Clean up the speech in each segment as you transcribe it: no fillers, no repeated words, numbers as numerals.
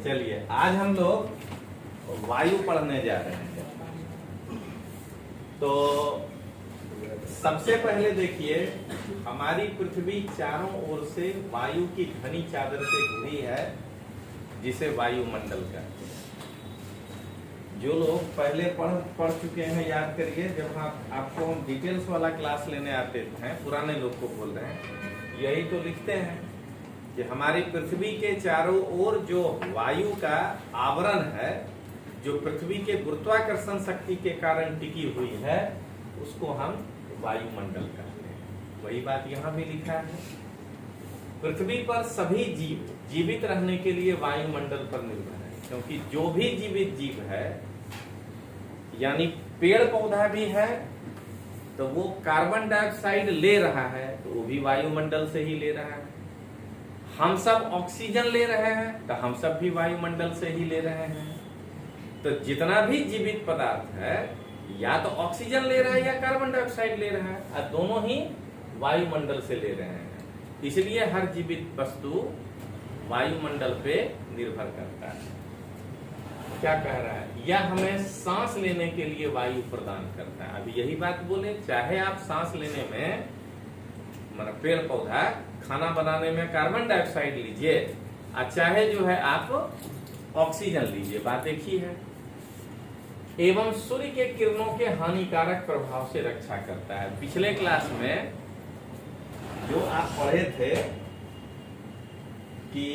चलिए आज हम लोग वायु पढ़ने जा रहे हैं। तो सबसे पहले देखिए, हमारी पृथ्वी चारों ओर से वायु की घनी चादर से घिरी है, जिसे वायुमंडल कहते हैं। जो लोग पहले पढ़ चुके हैं याद करिए, जब आपको हम डिटेल्स वाला क्लास लेने आते हैं, पुराने लोग को बोल रहे हैं, यही तो लिखते हैं कि हमारी पृथ्वी के चारों ओर जो वायु का आवरण है, जो पृथ्वी के गुरुत्वाकर्षण शक्ति के कारण टिकी हुई है, उसको हम वायुमंडल कहते हैं। वही बात यहाँ भी लिखा है। पृथ्वी पर सभी जीव जीवित रहने के लिए वायुमंडल पर निर्भर है, क्योंकि जो भी जीवित जीव है, यानी पेड़ पौधा भी है, तो वो कार्बन डाइऑक्साइड ले रहा है, तो वो भी वायुमंडल से ही ले रहा है। हम सब ऑक्सीजन ले रहे हैं, तो हम सब भी वायुमंडल से ही ले रहे हैं। तो जितना भी जीवित पदार्थ है, या तो ऑक्सीजन ले रहा है या कार्बन डाइऑक्साइड ले रहा है, और दोनों ही वायुमंडल से ले रहे हैं। इसलिए हर जीवित वस्तु वायुमंडल पे निर्भर करता है। क्या कह रहा है? यह हमें सांस लेने के लिए वायु प्रदान करता है। अभी यही बात बोले, चाहे आप सांस लेने में, मतलब पेड़ पौधा खाना बनाने में कार्बन डाइऑक्साइड लीजिए, और चाहे जो है आप ऑक्सीजन लीजिए, बात एक ही है। एवं सूर्य के किरणों के हानिकारक प्रभाव से रक्षा करता है। पिछले क्लास में जो आप पढ़े थे कि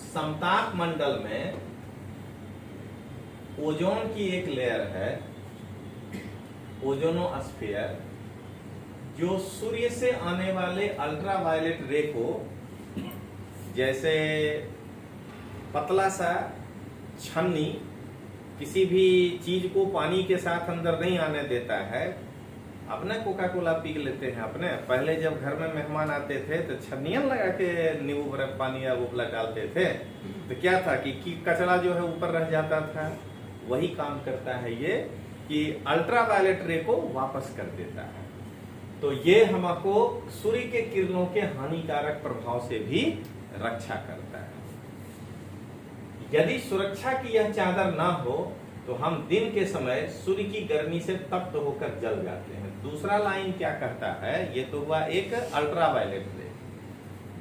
समताप मंडल में ओजोन की एक लेयर है, ओजोनोस्फीयर, जो सूर्य से आने वाले अल्ट्रावायलेट रे को जैसे पतला सा छन्नी किसी भी चीज को पानी के साथ अंदर नहीं आने देता है। अपने कोका कोला पी लेते हैं, अपने पहले जब घर में मेहमान आते थे तो छन्नियां लगा के नींबू बर्फ पानी या उपला डालते थे, तो क्या था कि कचरा जो है ऊपर रह जाता था। वही काम करता है ये कि अल्ट्रावायलेट रे को वापस कर देता है। तो ये हमको सूर्य के किरणों के हानिकारक प्रभाव से भी रक्षा करता है। यदि सुरक्षा की यह चादर ना हो तो हम दिन के समय सूर्य की गर्मी से तप्त होकर जल जाते हैं। दूसरा लाइन क्या कहता है? ये तो हुआ एक अल्ट्रावायलेट रे।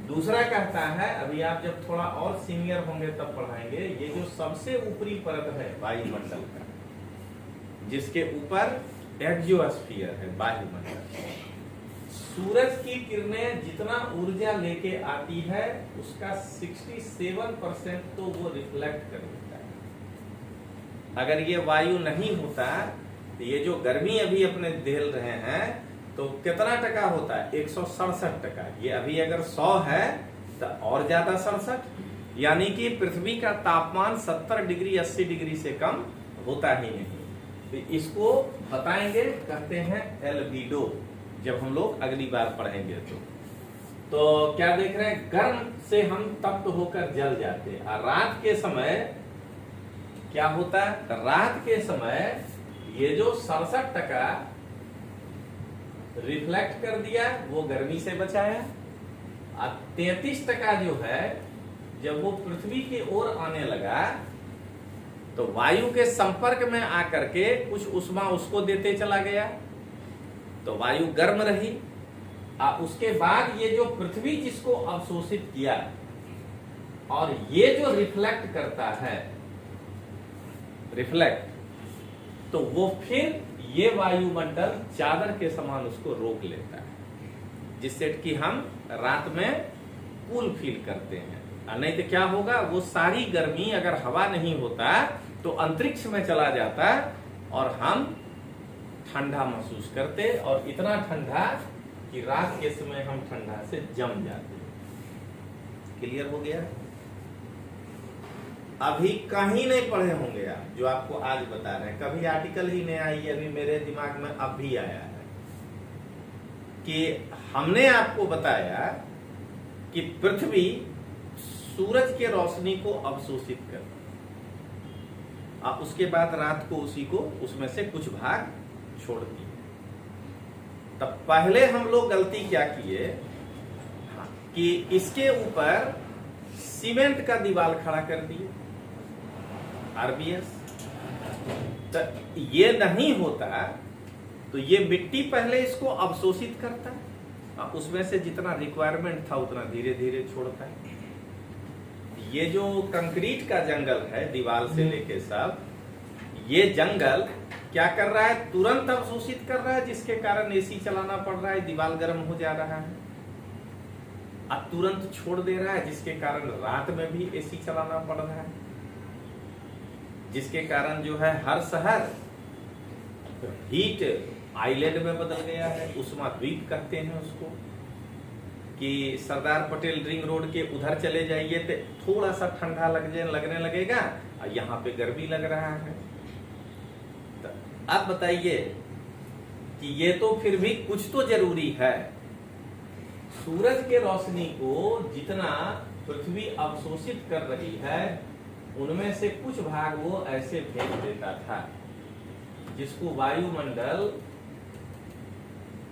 दूसरा कहता है, अभी आप जब थोड़ा और सीनियर होंगे तब पढ़ाएंगे, ये जो सबसे ऊपरी परत है वायुमंडल का, जिसके ऊपर एक्सोस्फीयर है, वायुमंडल, सूरज की किरणें जितना ऊर्जा लेके आती है, उसका 67% तो वो रिफ्लेक्ट कर देता है। अगर ये वायु नहीं होता तो ये जो गर्मी अभी अपने झेल रहे हैं, तो कितना टका होता है? 167%। ये अभी अगर 100 है तो और ज्यादा 67, यानी कि पृथ्वी का तापमान 70 डिग्री 80 डिग्री से कम होता ही नहीं। तो इसको बताएंगे, कहते हैं एल्बिडो, जब हम लोग अगली बार पढ़ेंगे। तो क्या देख रहे हैं? गर्म से हम तप्त होकर जल जाते हैं। और रात के समय क्या होता है? रात के समय ये जो 67% रिफ्लेक्ट कर दिया, वो गर्मी से बचाया, और 33% जो है, जब वो पृथ्वी की ओर आने लगा तो वायु के संपर्क में आकर के कुछ उष्मा उसको देते चला गया, तो वायु गर्म रही। उसके बाद ये जो पृथ्वी जिसको अवशोषित किया, और ये जो रिफ्लेक्ट करता है, रिफ्लेक्ट, तो वो फिर ये वायुमंडल चादर के समान उसको रोक लेता है, जिससे कि हम रात में कूल फील करते हैं। नहीं तो क्या होगा? वो सारी गर्मी अगर हवा नहीं होता तो अंतरिक्ष में चला जाता और हम ठंडा महसूस करते, और इतना ठंडा कि रात के समय हम ठंडा से जम जाते। क्लियर हो गया? अभी कहीं नहीं पढ़े होंगे आप, जो आपको आज बता रहे हैं। कभी आर्टिकल ही नहीं आई, अभी मेरे दिमाग में अब भी आया है कि हमने आपको बताया कि पृथ्वी सूरज के रोशनी को अवशोषित कर, और उसके बाद रात को उसी को उसमें से कुछ भाग छोड़ती है। तब पहले हम लोग गलती क्या किए कि इसके ऊपर सीमेंट का दीवार खड़ा कर दिए, आरबीएस। तो ये नहीं होता तो ये मिट्टी पहले इसको अवशोषित करता है, उसमें से जितना रिक्वायरमेंट था उतना धीरे धीरे छोड़ता है। ये जो कंक्रीट का जंगल है दीवार से लेके सब, ये जंगल क्या कर रहा है, तुरंत अवशोषित कर रहा है, जिसके कारण एसी चलाना पड़ रहा है, दीवार गर्म हो जा रहा है। अब तुरंत छोड़ दे रहा है, जिसके कारण रात में भी एसी चलाना पड़ रहा है, जिसके कारण जो है हर शहर हीट आइलैंड में बदल गया है। उष्मा द्वीप कहते हैं उसको, कि सरदार पटेल रिंग रोड के उधर चले जाइए तो थोड़ा सा ठंडा लगने लगेगा और यहाँ पे गर्मी लग रहा है। तो अब बताइए कि ये तो फिर भी कुछ तो जरूरी है। सूरज के रोशनी को जितना पृथ्वी अवशोषित कर रही है, उनमें से कुछ भाग वो ऐसे फेंक देता था, जिसको वायुमंडल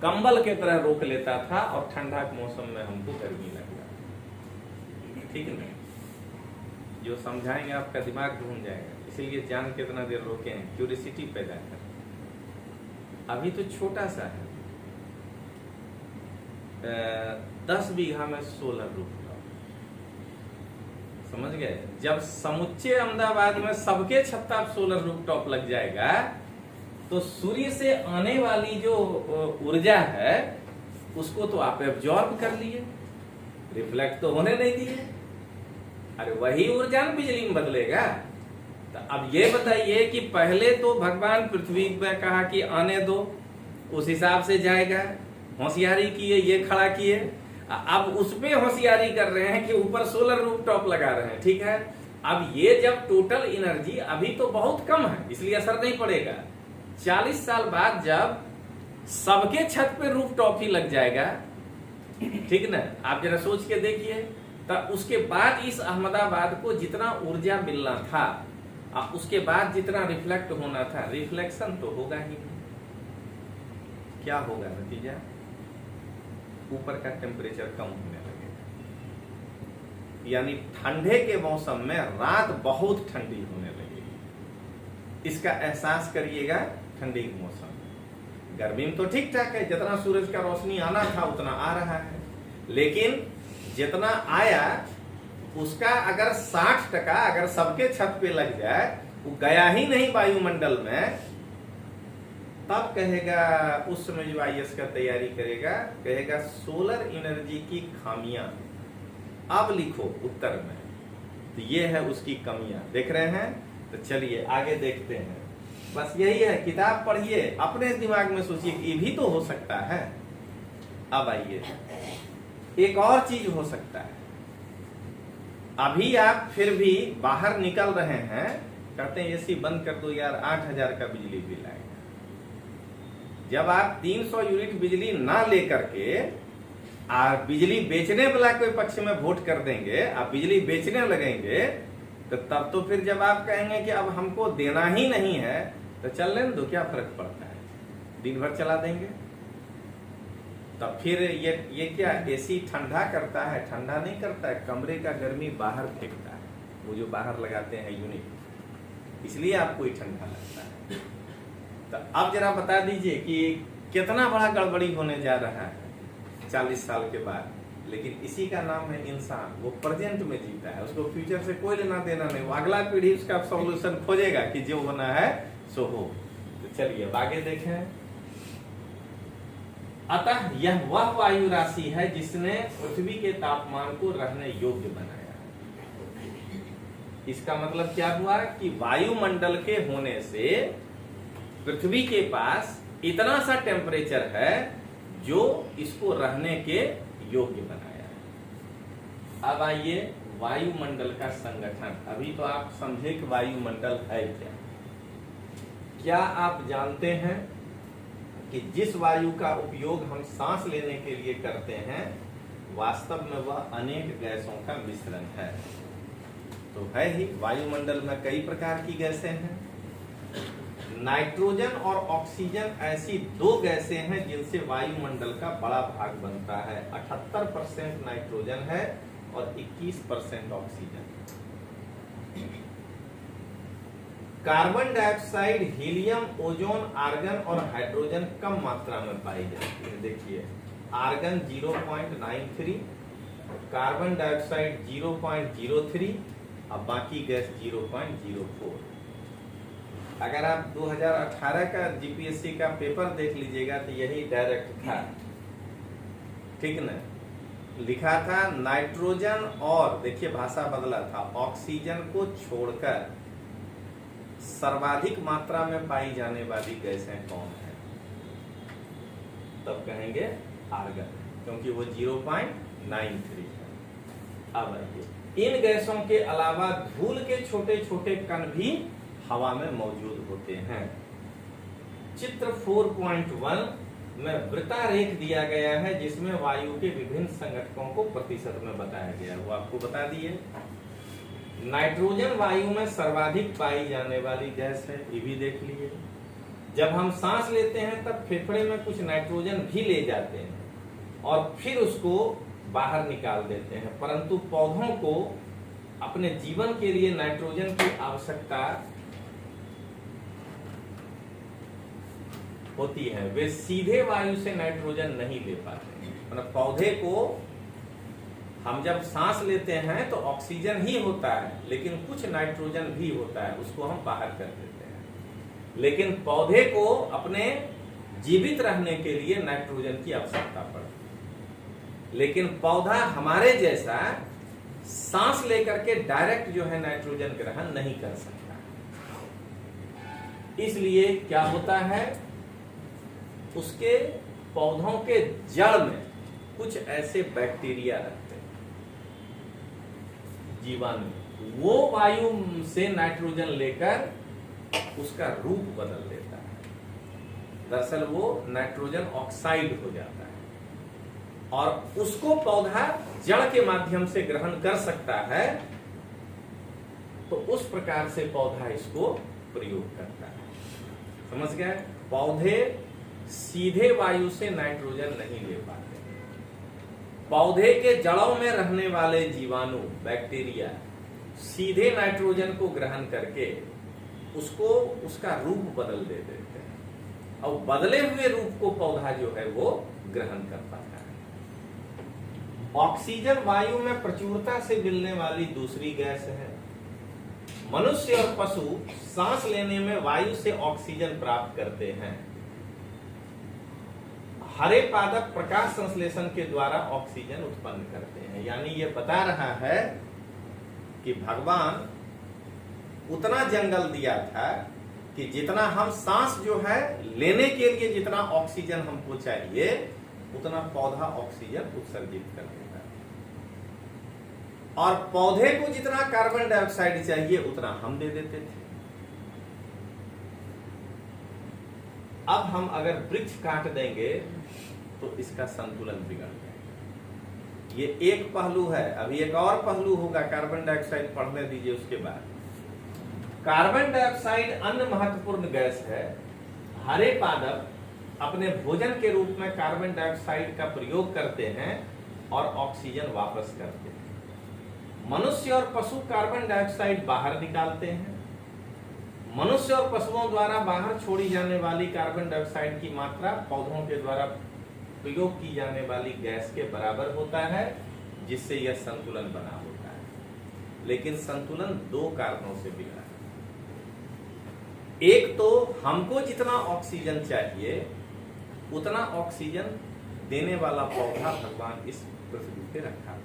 कंबल के तरह रोक लेता था और ठंडा के मौसम में हमको गर्मी लगता। ठीक है ना? जो समझाएंगे आपका दिमाग घूम जाएगा, इसीलिए जान कितना देर रोके हैं, क्यूरियोसिटी पैदा कर। अभी तो छोटा सा है, 10 बीघा में सोलर रूफटॉप, समझ गए? जब समुच्चे अहमदाबाद में सबके छत पर सोलर रूफटॉप लग जाएगा तो सूर्य से आने वाली जो ऊर्जा है उसको तो आप एब्जॉर्ब कर लिए, रिफ्लेक्ट तो होने नहीं दिए। अरे वही ऊर्जा बिजली में बदलेगा। तो अब ये बताइए कि पहले तो भगवान पृथ्वी में कहा कि आने दो, उस हिसाब से जाएगा, होशियारी किए, ये खड़ा किए। अब उसमें होशियारी कर रहे हैं कि ऊपर सोलर रूफटॉप लगा रहे हैं। ठीक है, अब ये जब टोटल एनर्जी अभी तो बहुत कम है, इसलिए असर नहीं पड़ेगा। 40 साल बाद जब सबके छत पे रूफटॉप ही लग जाएगा, ठीक ना, आप जरा सोच के देखिए, तब उसके बाद इस अहमदाबाद को जितना ऊर्जा मिलना था, उसके बाद जितना रिफ्लेक्ट होना था, रिफ्लेक्शन तो होगा ही नहीं। क्या होगा नतीजा? ऊपर का टेम्परेचर कम होने लगेगा, यानी ठंडे के मौसम में रात बहुत ठंडी होने लगेगी। इसका एहसास करिएगा ठंडी के मौसम में। गर्मी में तो ठीक ठाक है, जितना सूरज का रोशनी आना था उतना आ रहा है, लेकिन जितना आया उसका अगर 60% अगर सबके छत पे लग जाए, वो गया ही नहीं वायुमंडल में, तब कहेगा, उस समय जो आईएएस का तैयारी करेगा, कहेगा सोलर एनर्जी की खामियां। अब लिखो उत्तर में, तो ये है उसकी कमियां, देख रहे हैं? तो चलिए आगे देखते हैं। बस यही है, किताब पढ़िए, अपने दिमाग में सोचिए ये भी तो हो सकता है। अब आइए, एक और चीज हो सकता है। अभी आप फिर भी बाहर निकल रहे हैं, कहते हैं एसी बंद कर दो यार, 8000 का बिजली बिल आएगा। जब आप 300 यूनिट बिजली ना लेकर के बिजली बेचने वाला कोई पक्ष में वोट कर देंगे, आप बिजली बेचने लगेंगे, तो तब तो फिर जब आप कहेंगे कि अब हमको देना ही नहीं है, तो चल लेने दो, क्या फर्क पड़ता है, दिन भर चला देंगे। तब फिर ये क्या, एसी ठंडा करता है? ठंडा नहीं करता है, कमरे का गर्मी बाहर फेंकता है, वो जो बाहर लगाते हैं यूनिट, इसलिए आपको ही ठंडा लगता है। तो अब जरा बता दीजिए कि कितना बड़ा गड़बड़ी होने जा रहा है 40 साल के बाद। लेकिन इसी का नाम है इंसान, वो प्रेजेंट में जीता है, उसको फ्यूचर से कोई लेना देना नहीं, वो अगला पीढ़ी उसका सॉल्यूशन खोजेगा कि जो होना है सो हो। तो चलिए अब आगे देखें। अतः यह वह वायु राशि है जिसने पृथ्वी के तापमान को रहने योग्य बनाया। इसका मतलब क्या हुआ कि वायुमंडल के होने से पृथ्वी के पास इतना सा टेम्परेचर है जो इसको रहने के योग्य बनाया है। अब आइए वायुमंडल का संगठन। अभी तो आप समझे कि वायुमंडल है क्या। क्या आप जानते हैं कि जिस वायु का उपयोग हम सांस लेने के लिए करते हैं, वास्तव में वह अनेक गैसों का मिश्रण है। तो है ही, वायुमंडल में कई प्रकार की गैसें हैं। नाइट्रोजन और ऑक्सीजन ऐसी दो गैसें हैं जिनसे वायुमंडल का बड़ा भाग बनता है। 78% नाइट्रोजन है और 21% oxygen. Carbon dioxide, helium, ozone, argon और हाइड्रोजन कम मात्रा में पाई जाती है। देखिए आर्गन 0.93, कार्बन डाइऑक्साइड 0.03 और बाकी गैस 0.04। अगर आप 2018 का जीपीएससी का पेपर देख लीजिएगा तो यही डायरेक्ट था, ठीक ना। लिखा था नाइट्रोजन और, देखिए भाषा बदला था, ऑक्सीजन को छोड़कर सर्वाधिक मात्रा में पाई जाने वाली गैसें कौन है, तब कहेंगे आर्गन, क्योंकि वो 0.93 है। अब आइए, इन गैसों के अलावा धूल के छोटे छोटे कण भी हवा में मौजूद होते हैं। चित्र 4.1 में वृत्तारेख दिया गया है जिसमें वायु के विभिन्न संघटकों को प्रतिशत में बताया गया है, वो आपको बता दिए। नाइट्रोजन वायु में सर्वाधिक पाई जाने वाली गैस है, ये भी देख लीजिए। जब हम सांस लेते हैं तब फेफड़े में कुछ नाइट्रोजन भी ले जाते हैं और फिर उसको बाहर निकाल देते हैं, परंतु पौधों को अपने जीवन के लिए नाइट्रोजन की आवश्यकता होती है। वे सीधे वायु से नाइट्रोजन नहीं ले पाते, मतलब पौधे को हम जब सांस लेते हैं तो ऑक्सीजन ही होता है, लेकिन कुछ नाइट्रोजन भी होता है, उसको हम बाहर कर देते हैं। लेकिन पौधे को अपने जीवित रहने के लिए नाइट्रोजन की आवश्यकता पड़ती है, लेकिन पौधा हमारे जैसा सांस लेकर के डायरेक्ट जो है नाइट्रोजन ग्रहण नहीं कर सकता। इसलिए क्या होता है, उसके पौधों के जड़ में कुछ ऐसे बैक्टीरिया रहते हैं, जीवाणु, वो वायु से नाइट्रोजन लेकर उसका रूप बदल देता है। दरअसल वो नाइट्रोजन ऑक्साइड हो जाता है और उसको पौधा जड़ के माध्यम से ग्रहण कर सकता है, तो उस प्रकार से पौधा इसको प्रयोग करता है। समझ गए? पौधे सीधे वायु से नाइट्रोजन नहीं ले पाते। पौधे के जड़ों में रहने वाले जीवाणु, बैक्टीरिया सीधे नाइट्रोजन को ग्रहण करके उसको उसका रूप बदल दे देते हैं और बदले हुए रूप को पौधा जो है वो ग्रहण कर पाता है। ऑक्सीजन वायु में प्रचुरता से मिलने वाली दूसरी गैस है। मनुष्य और पशु सांस लेने में वायु से ऑक्सीजन प्राप्त करते हैं। हरे पादप प्रकाश संश्लेषण के द्वारा ऑक्सीजन उत्पन्न करते हैं। यानी ये बता रहा है कि भगवान उतना जंगल दिया था कि जितना हम सांस जो है लेने के लिए जितना ऑक्सीजन हमको चाहिए उतना पौधा ऑक्सीजन उत्सर्जित कर देता है, और पौधे को जितना कार्बन डाइऑक्साइड चाहिए उतना हम दे देते थे। अब हम अगर वृक्ष काट देंगे तो इसका संतुलन बिगड़ जाएगा। ये एक पहलू है। अभी एक और पहलू होगा, कार्बन डाइऑक्साइड पढ़ने दीजिए उसके बाद। कार्बन डाइऑक्साइड अन्य महत्वपूर्ण गैस है। हरे पादप अपने भोजन के रूप में कार्बन डाइऑक्साइड का प्रयोग करते हैं और ऑक्सीजन वापस करते हैं। मनुष्य और पशु कार्बन डाइऑक्साइड बाहर निकालते हैं। मनुष्य और पशुओं द्वारा बाहर छोड़ी जाने वाली कार्बन डाइऑक्साइड की मात्रा पौधों के द्वारा प्रयोग की जाने वाली गैस के बराबर होता है, जिससे यह संतुलन बना होता है। लेकिन संतुलन दो कारणों से बिगड़ा है। एक तो हमको जितना ऑक्सीजन चाहिए उतना ऑक्सीजन देने वाला पौधा भगवान इस पृथ्वी पे रखा था,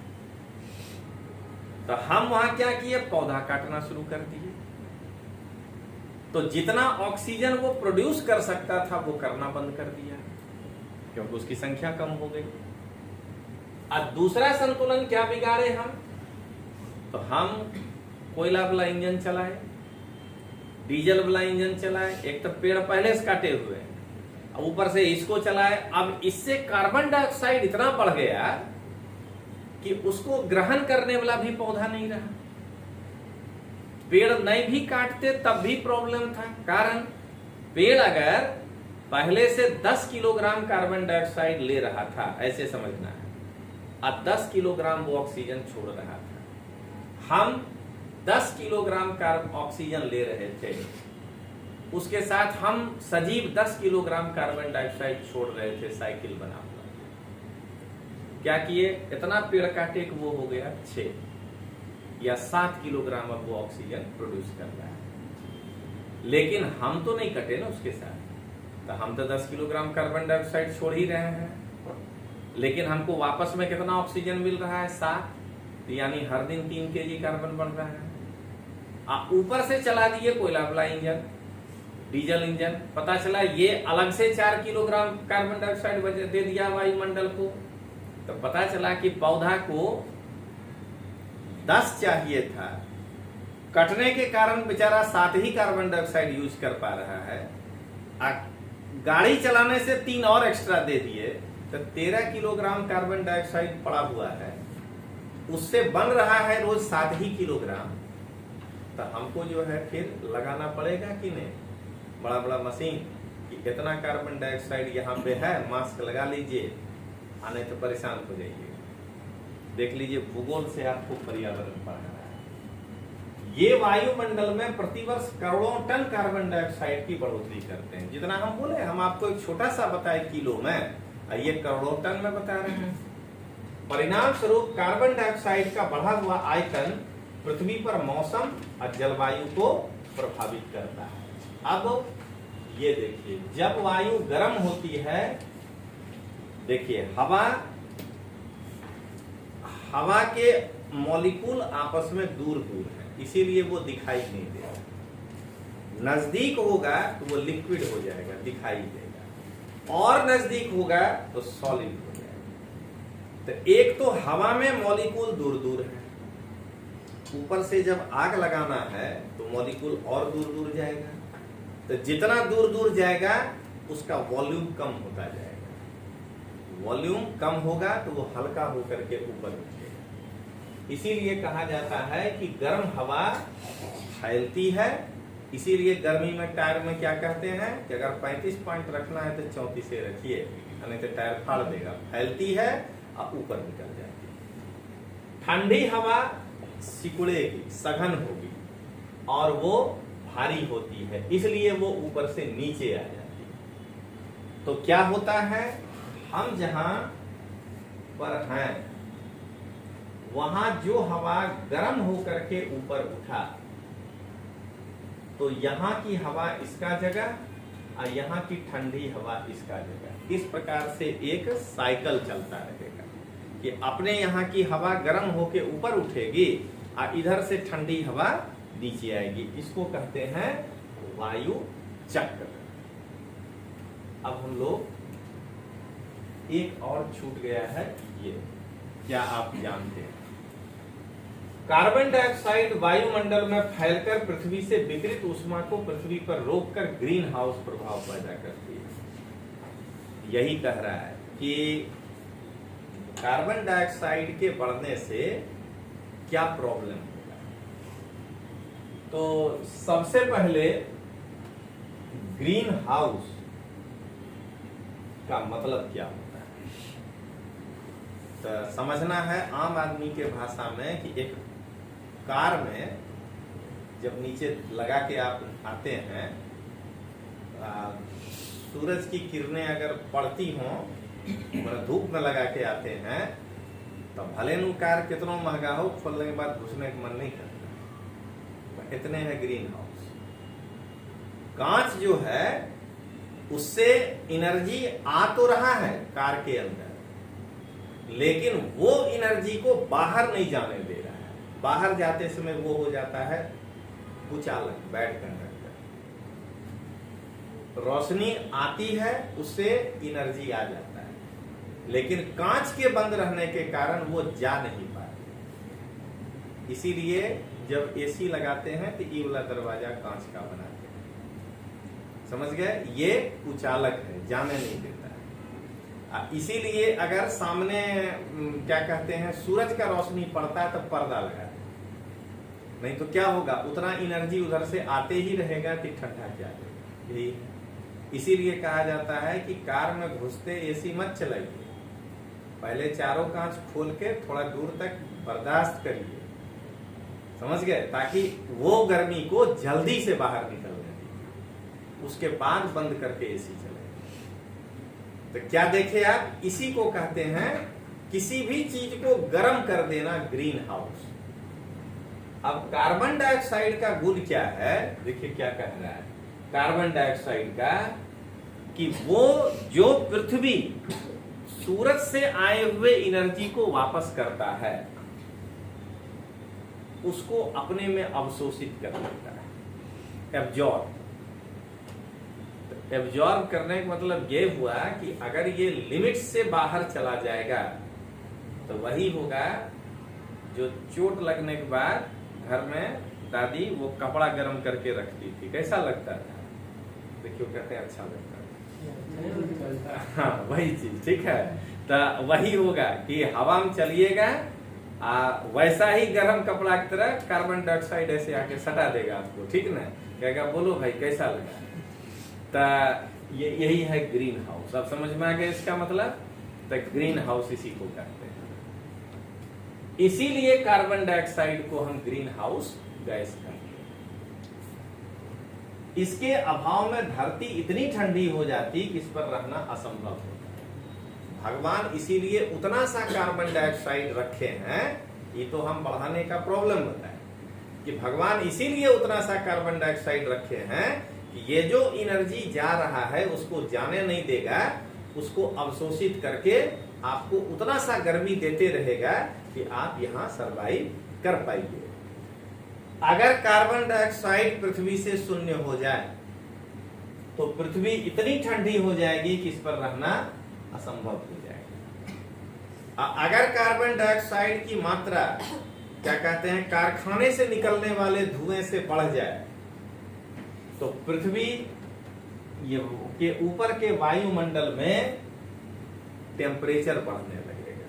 तो हम वहां क्या किए, पौधा काटना शुरू कर दिए। तो जितना ऑक्सीजन वो प्रोड्यूस कर सकता था वो करना बंद कर दिया, क्योंकि उसकी संख्या कम हो गई। अब दूसरा संतुलन क्या बिगाड़े हम, तो हम कोयला वाला इंजन चलाए, डीजल वाला इंजन चलाए। एक तो पेड़ पहले से काटे हुए हैं, अब ऊपर से इसको चलाए। अब इससे कार्बन डाइऑक्साइड इतना बढ़ गया कि उसको ग्रहण करने वाला भी पौधा नहीं रहा। पेड़ नहीं भी काटते तब भी प्रॉब्लम था। कारण, पेड़ अगर पहले से 10 किलोग्राम कार्बन डाइऑक्साइड ले रहा था, ऐसे समझना है, और 10 किलोग्राम वो ऑक्सीजन छोड़ रहा था। हम 10 किलोग्राम ऑक्सीजन ले रहे थे, उसके साथ हम सजीव 10 किलोग्राम कार्बन डाइऑक्साइड छोड़ रहे थे साइकिल बना हुआ। क्या किए, इतना पेड़ काटे कि वो हो गया 6 या 7 किलोग्राम अब वो ऑक्सीजन प्रोड्यूस कर रहा है। लेकिन हम तो नहीं कटे ना उसके साथ, तो हम तो 10 किलोग्राम कार्बन डाइऑक्साइड छोड़ ही रहे हैं, लेकिन हमको वापस में कितना ऑक्सीजन मिल रहा है 7, तो यानी हर दिन 3 केजी कार्बन बन रहा है। ऊपर से चला दिए कोयला वाला इंजन, डीजल इंजन, पता चला ये अलग से 4 किलोग्राम कार्बन डाइऑक्साइड दे दिया वायुमंडल को। तो पता चला कि पौधा को 10 चाहिए था, कटने के कारण बेचारा 7 ही कार्बन डाइऑक्साइड यूज कर पा रहा है। गाड़ी चलाने से 3 और एक्स्ट्रा दे दिए, तो 13 किलोग्राम कार्बन डाइऑक्साइड पड़ा हुआ है, उससे बन रहा है रोज 7 ही किलोग्राम। तो हमको जो है फिर लगाना पड़ेगा कि नहीं बड़ा बड़ा मशीन कि इतना कार्बन डाइऑक्साइड यहाँ पे है, मास्क लगा लीजिए, आने तो परेशान हो जाइए। देख लीजिए भूगोल से आपको पर्यावरण पढ़ रहा है। ये वायुमंडल में प्रतिवर्ष करोड़ों टन कार्बन डाइऑक्साइड की बढ़ोतरी करते हैं। जितना हम बोले, हम आपको एक छोटा सा बताए किलो में, ये करोड़ों टन में बता रहे हैं। परिणाम स्वरूप कार्बन डाइऑक्साइड का बढ़ा हुआ आयतन पृथ्वी पर मौसम और जलवायु को प्रभावित करता है। अब ये देखिए, जब वायु गर्म होती है, देखिए हवा के मॉलिक्यूल आपस में दूर दूर है, इसीलिए वो दिखाई नहीं देगा। नजदीक होगा तो वो लिक्विड हो जाएगा, दिखाई देगा, और नजदीक होगा तो सॉलिड हो जाएगा। तो एक तो हवा में मॉलिक्यूल दूर दूर है, ऊपर से जब आग लगाना है तो मॉलिक्यूल और दूर दूर जाएगा, तो जितना दूर दूर जाएगा उसका वॉल्यूम कम होता जाएगा। वॉल्यूम कम होगा तो वो हल्का होकर के ऊपर उठेगा। इसीलिए कहा जाता है कि गर्म हवा फैलती है। इसीलिए गर्मी में टायर में क्या कहते हैं कि अगर 35 पॉइंट रखना है तो 34 से रखिए, नहीं तो टायर फाड़ देगा। फैलती है और ऊपर निकल जाती है। ठंडी हवा सिकुड़ेगी, सघन होगी, और वो भारी होती है, इसलिए वो ऊपर से नीचे आ जाती है। तो क्या होता है, हम जहां पर हैं वहां जो हवा गर्म होकर के ऊपर उठा, तो यहां की हवा इसका जगह और यहां की ठंडी हवा इसका जगह। इस प्रकार से एक साइकिल चलता रहेगा कि अपने यहाँ की हवा गर्म होके ऊपर उठेगी और इधर से ठंडी हवा नीचे आएगी। इसको कहते हैं वायु चक्र। अब हम लोग एक और छूट गया है, ये क्या आप जानते हैं? कार्बन डाइऑक्साइड वायुमंडल में फैलकर पृथ्वी से विकिरित ऊष्मा को पृथ्वी पर रोककर ग्रीन हाउस प्रभाव पैदा करती है। यही कह रहा है कि कार्बन डाइऑक्साइड के बढ़ने से क्या प्रॉब्लम होगा। तो सबसे पहले ग्रीन हाउस का मतलब क्या होता है, तो समझना है आम आदमी के भाषा में कि एक कार में जब नीचे लगा के आप आते हैं, सूरज की किरणें अगर पड़ती हों, धूप में लगा के आते हैं, तो भले नु कार कितना महंगा हो, खोलने के बाद घुसने का मन नहीं करता। इतने है ग्रीन हाउस। कांच जो है उससे एनर्जी आ तो रहा है कार के अंदर, लेकिन वो एनर्जी को बाहर नहीं जाने दे रहा है। बाहर जाते समय वो हो जाता है कुचालक, बैड कंडक्टर। रोशनी आती है, उससे एनर्जी आ जाता है, लेकिन कांच के बंद रहने के कारण वो जा नहीं पाती। इसीलिए जब एसी लगाते हैं तो ये वाला दरवाजा कांच का बनाते हैं। समझ गए? ये कुचालक है, जाने नहीं देता है। इसीलिए अगर सामने क्या कहते हैं सूरज का रोशनी पड़ता है तो पर्दा लगा दे, नहीं तो क्या होगा, उतना एनर्जी उधर से आते ही रहेगा कि ठंडा क्या देगा। यही है। इसीलिए कहा जाता है कि कार में घुसते एसी मत चलाइए, पहले चारों कांच खोल के थोड़ा दूर तक बर्दाश्त करिए, समझ गए, ताकि वो गर्मी को जल्दी से बाहर निकलने दीजिए, उसके बाद बंद करके एसी चले। तो क्या देखे आप, इसी को कहते हैं किसी भी चीज को गर्म कर देना ग्रीन हाउस। अब कार्बन डाइऑक्साइड का गुण क्या है, देखिए क्या कह रहा है कार्बन डाइऑक्साइड का, कि वो जो पृथ्वी सूरज से आए हुए एनर्जी को वापस करता है उसको अपने में अवशोषित कर लेता है, एब्जॉर्ब। एब्जॉर्ब करने का मतलब ये हुआ कि अगर ये लिमिट से बाहर चला जाएगा तो वही होगा जो चोट लगने के बाद घर में दादी वो कपड़ा गर्म करके रखती थी, कैसा लगता था, देखियो कहते हैं अच्छा लगता है। हाँ वही चीज, ठीक है। तो वही होगा कि हवा में चलिएगा वैसा ही गर्म कपड़ा की तरह कार्बन डाइऑक्साइड ऐसे आके सटा देगा आपको, ठीक ना, कहेगा बोलो भाई कैसा लगा। तो यही है ग्रीन हाउस। अब समझ में आ गया इसका मतलब, तो ग्रीन हाउस इसी को कहते हैं। इसीलिए कार्बन डाइऑक्साइड को हम ग्रीन हाउस गैस कहते हैं। इसके अभाव में धरती इतनी ठंडी हो जाती कि इस पर रहना असंभव होता है। भगवान इसीलिए उतना सा कार्बन डाइऑक्साइड रखे हैं, ये तो हम बढ़ाने का प्रॉब्लम बताए कि भगवान इसीलिए उतना सा कार्बन डाइऑक्साइड रखे हैं कि ये जो एनर्जी जा रहा है उसको जाने नहीं देगा, उसको अवशोषित करके आपको उतना सा गर्मी देते रहेगा कि आप यहां सरवाइव कर पाइए। अगर कार्बन डाइऑक्साइड पृथ्वी से शून्य हो जाए तो पृथ्वी इतनी ठंडी हो जाएगी कि इस पर रहना असंभव हो जाएगा। अगर कार्बन डाइऑक्साइड की मात्रा क्या कहते हैं कारखाने से निकलने वाले धुएं से बढ़ जाए तो पृथ्वी के ऊपर के वायुमंडल में टेम्परेचर बढ़ने लगेगा।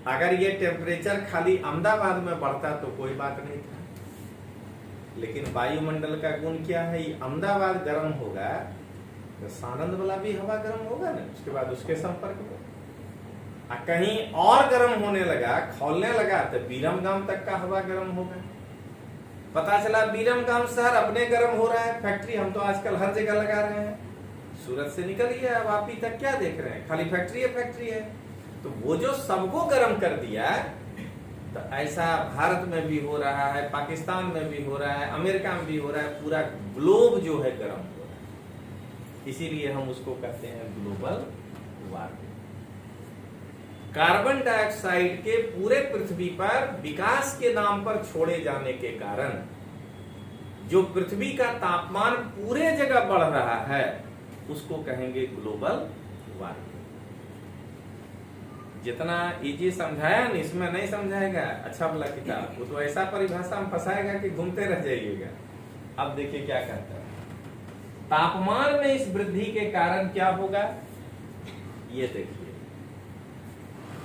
अगर ये टेम्परेचर खाली अहमदाबाद में बढ़ता तो कोई बात नहीं था, लेकिन वायुमंडल का गुण क्या है, ये अहमदाबाद गर्म होगा तो सानंद वाला भी हवा गर्म होगा ना, उसके बाद उसके संपर्क में कहीं और गर्म होने लगा, खौलने लगा तो बीरमगाम तक का हवा गर्म होगा। पता चला बीरमगाम शहर अपने गर्म हो रहा है, फैक्ट्री हम तो आजकल हर जगह लगा रहे हैं, सूरत से निकलिए अब आप ही तक क्या देख रहे हैं, खाली फैक्ट्री है। तो वो जो सबको गर्म कर दिया, तो ऐसा भारत में भी हो रहा है, पाकिस्तान में भी हो रहा है, अमेरिका में भी हो रहा है, पूरा ग्लोब जो है गर्म हो रहा है। इसीलिए हम उसको कहते हैं ग्लोबल वार्मिंग। कार्बन डाइऑक्साइड के पूरे पृथ्वी पर विकास के नाम पर छोड़े जाने के कारण जो पृथ्वी का तापमान पूरे जगह बढ़ रहा है उसको कहेंगे ग्लोबल वार्मिंग। जितना इजी समझाया ना, इसमें नहीं समझाएगा अच्छा भला किताब, वो तो ऐसा परिभाषा में फंसाएगा कि घूमते रह जाइएगा। अब देखिए क्या कहता है, तापमान में इस वृद्धि के कारण क्या होगा, ये देखिए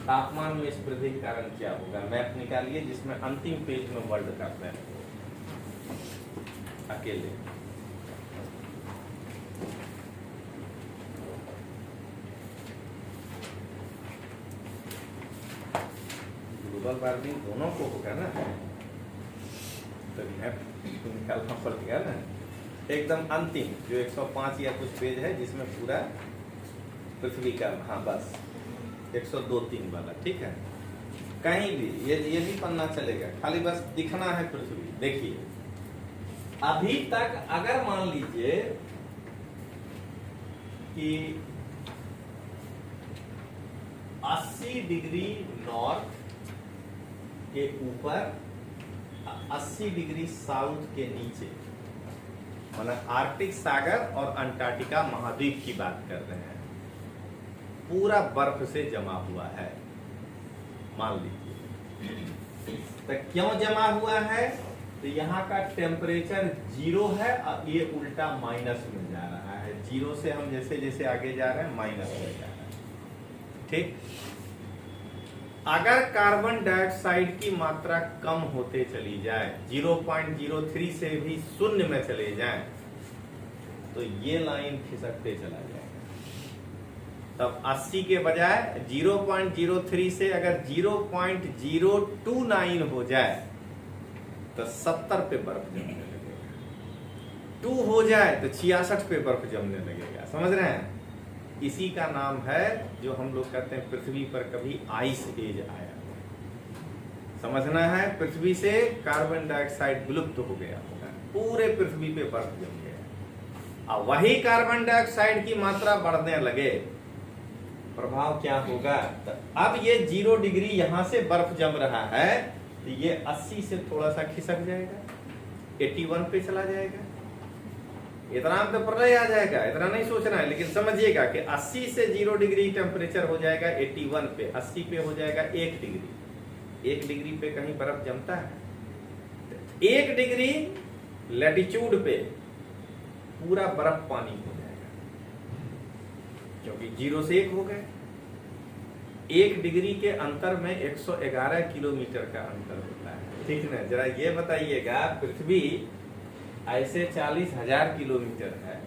तापमान में इस वृद्धि के कारण क्या होगा। मैप निकालिए जिसमें अंतिम पेज में वर्ल्ड का मैप हो अकेले। ग्लोबल वार्मिंग दोनों को होगा ना, तो मैप निकालना पड़ेगा ना। एकदम अंतिम जो 105 या कुछ पेज है जिसमें पूरा पृथ्वी का, हाँ बस 102-3 वाला, ठीक है। कहीं भी ये भी पन्ना चलेगा, खाली बस दिखना है पृथ्वी। देखिए अभी तक अगर मान लीजिए कि 80 डिग्री नॉर्थ के ऊपर 80 डिग्री साउथ के नीचे, मतलब आर्कटिक सागर और अंटार्कटिका महाद्वीप की बात कर रहे हैं, पूरा बर्फ से जमा हुआ है मान लीजिए। तो क्यों जमा हुआ है, तो यहाँ का टेम्परेचर 0 है और ये उल्टा माइनस में जा रहा है। 0 से हम जैसे जैसे आगे जा रहे हैं माइनस में जा रहा है, ठीक। अगर कार्बन डाइऑक्साइड की मात्रा कम होते चली जाए, 0.03 से भी शून्य में चले जाए, तो ये लाइन खिसकते चला जाएगा। तब 80 के बजाय 0.03 से अगर 0.029 हो जाए तो 70 पे बर्फ जमने लगेगा। 2 हो जाए तो 66 पे बर्फ जमने लगेगा। समझ रहे हैं? इसी का नाम है, जो हम लोग कहते हैं पृथ्वी पर कभी आइस एज आया। समझना है, पृथ्वी से कार्बन डाइऑक्साइड विलुप्त हो गया होगा, पूरे पृथ्वी पे बर्फ जम गया। अब वही कार्बन डाइऑक्साइड की मात्रा बढ़ने लगे, प्रभाव क्या होगा? तो अब ये 0 डिग्री यहां से बर्फ जम रहा है, तो ये 80 से थोड़ा सा खिसक जाएगा, 81 पे चला जाएगा। इतना तो प्रलय आ जाएगा, इतना नहीं सोचना है, लेकिन समझिएगा कि 80 से 0 डिग्री टेम्परेचर हो जाएगा 81 पे, 80 पे हो जाएगा 1 डिग्री। 1 डिग्री पे कहीं बर्फ जमता है? 1 डिग्री लैटिट्यूड पे पूरा बर्फ पानी हो जाएगा, क्योंकि 0 से 1 हो गए। 1 डिग्री के अंतर में 111 किलोमीटर का अंतर होता है। ठीक ना? जरा ये बताइएगा, पृथ्वी ऐसे 40,000 किलोमीटर है,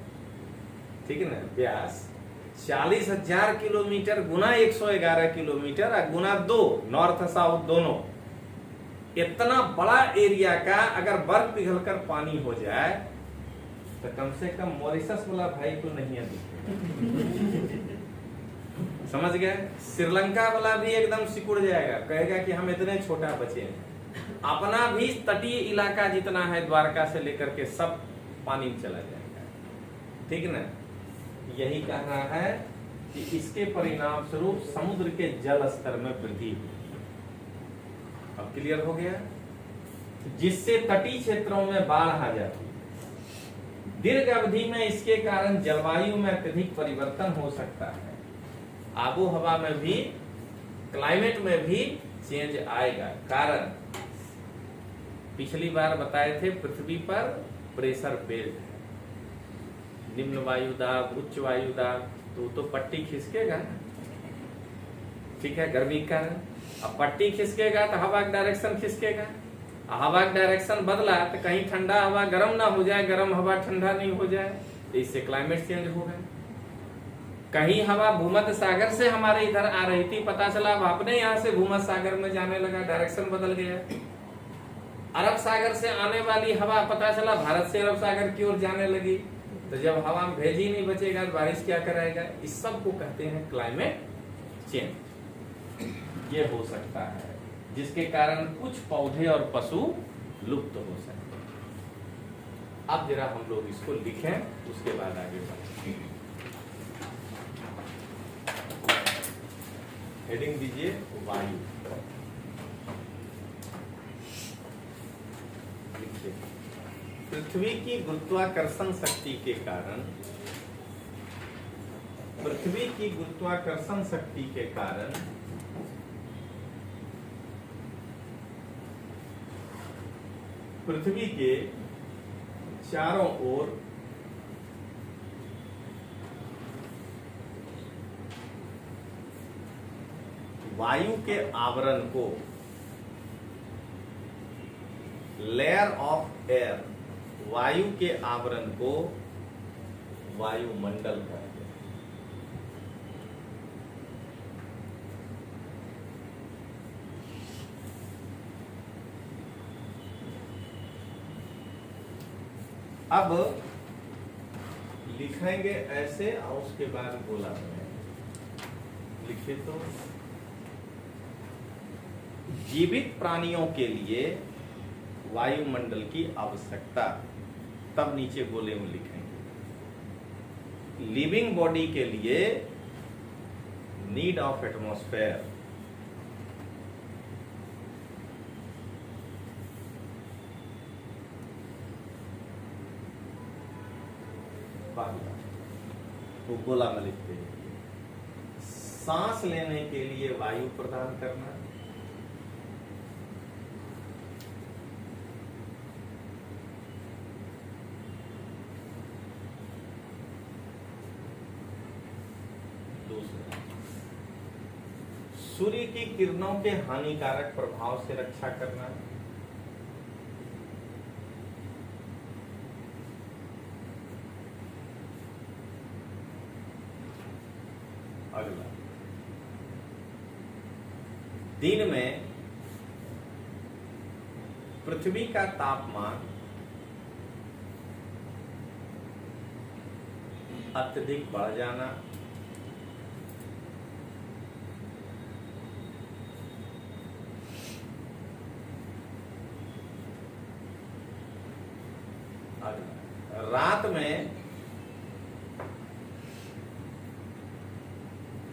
ठीक है ना, व्यास। 40,000 किलोमीटर गुना 111 किलोमीटर और गुना 2, नॉर्थ साउथ दोनों, इतना बड़ा एरिया का अगर बर्फ पिघलकर पानी हो जाए तो कम से कम मॉरिशस वाला भाई को नहीं दिखेगा। समझ गए? श्रीलंका वाला भी एकदम सिकुड़ जाएगा, कहेगा कि हम इतने छोटा बचे हैं। अपना भी तटीय इलाका जितना है द्वारका से लेकर के सब पानी में चला जाएगा। ठीक ना? यही कहना है कि इसके परिणाम स्वरूप समुद्र के जल स्तर में वृद्धि हुई। अब क्लियर हो गया? जिससे तटीय क्षेत्रों में बाढ़ आ जाती है। दीर्घ अवधि में इसके कारण जलवायु में अत्यधिक परिवर्तन हो सकता है। आबो हवा में भी, क्लाइमेट में भी चेंज आएगा। कारण पिछली बार बताए थे, पृथ्वी पर प्रेशर बेल्ट है, निम्न वायु दाब, उच्च वायु दाब, तो पट्टी खिसकेगा ना। ठीक है, गर्मी का कारण। अब पट्टी खिसकेगा तो हवा का डायरेक्शन खिसकेगा। हवा का डायरेक्शन बदला तो कहीं ठंडा हवा गर्म ना हो जाए, गर्म हवा ठंडा नहीं हो जाए, तो इससे क्लाइमेट चेंज होगा। कहीं हवा भूमध्य सागर से हमारे इधर आ रही थी, पता चला अब अपने यहाँ से भूमध्य सागर में जाने लगा, डायरेक्शन बदल गया। अरब सागर से आने वाली हवा पता चला भारत से अरब सागर की ओर जाने लगी, तो जब हवा में भेज ही नहीं बचेगा तो बारिश क्या कराएगा? इस सब को कहते हैं क्लाइमेट चेंज। ये हो सकता है, जिसके कारण कुछ पौधे और पशु लुप्त हो सकते हैं। अब जरा हम लोग इसको लिखें, उसके बाद आगे बढ़ें। हेडिंग दीजिए वायु। लिखिए, पृथ्वी की गुरुत्वाकर्षण शक्ति के कारण, पृथ्वी की गुरुत्वाकर्षण शक्ति के कारण पृथ्वी के चारों ओर वायु के आवरण को, लेयर ऑफ एयर, वायु के आवरण को वायुमंडल कहते हैं। अब लिखेंगे ऐसे और उसके बाद बोला लिखे तो, जीवित प्राणियों के लिए वायुमंडल की आवश्यकता, तब नीचे गोले में लिखेंगे। लिविंग बॉडी के लिए नीड ऑफ एटमॉस्फेयर, वो गोला में लिखते हैं। सांस लेने के लिए वायु प्रदान करना, सूर्य की किरणों के हानिकारक प्रभाव से रक्षा करना, अगला, दिन में पृथ्वी का तापमान अत्यधिक बढ़ जाना, अगला, रात में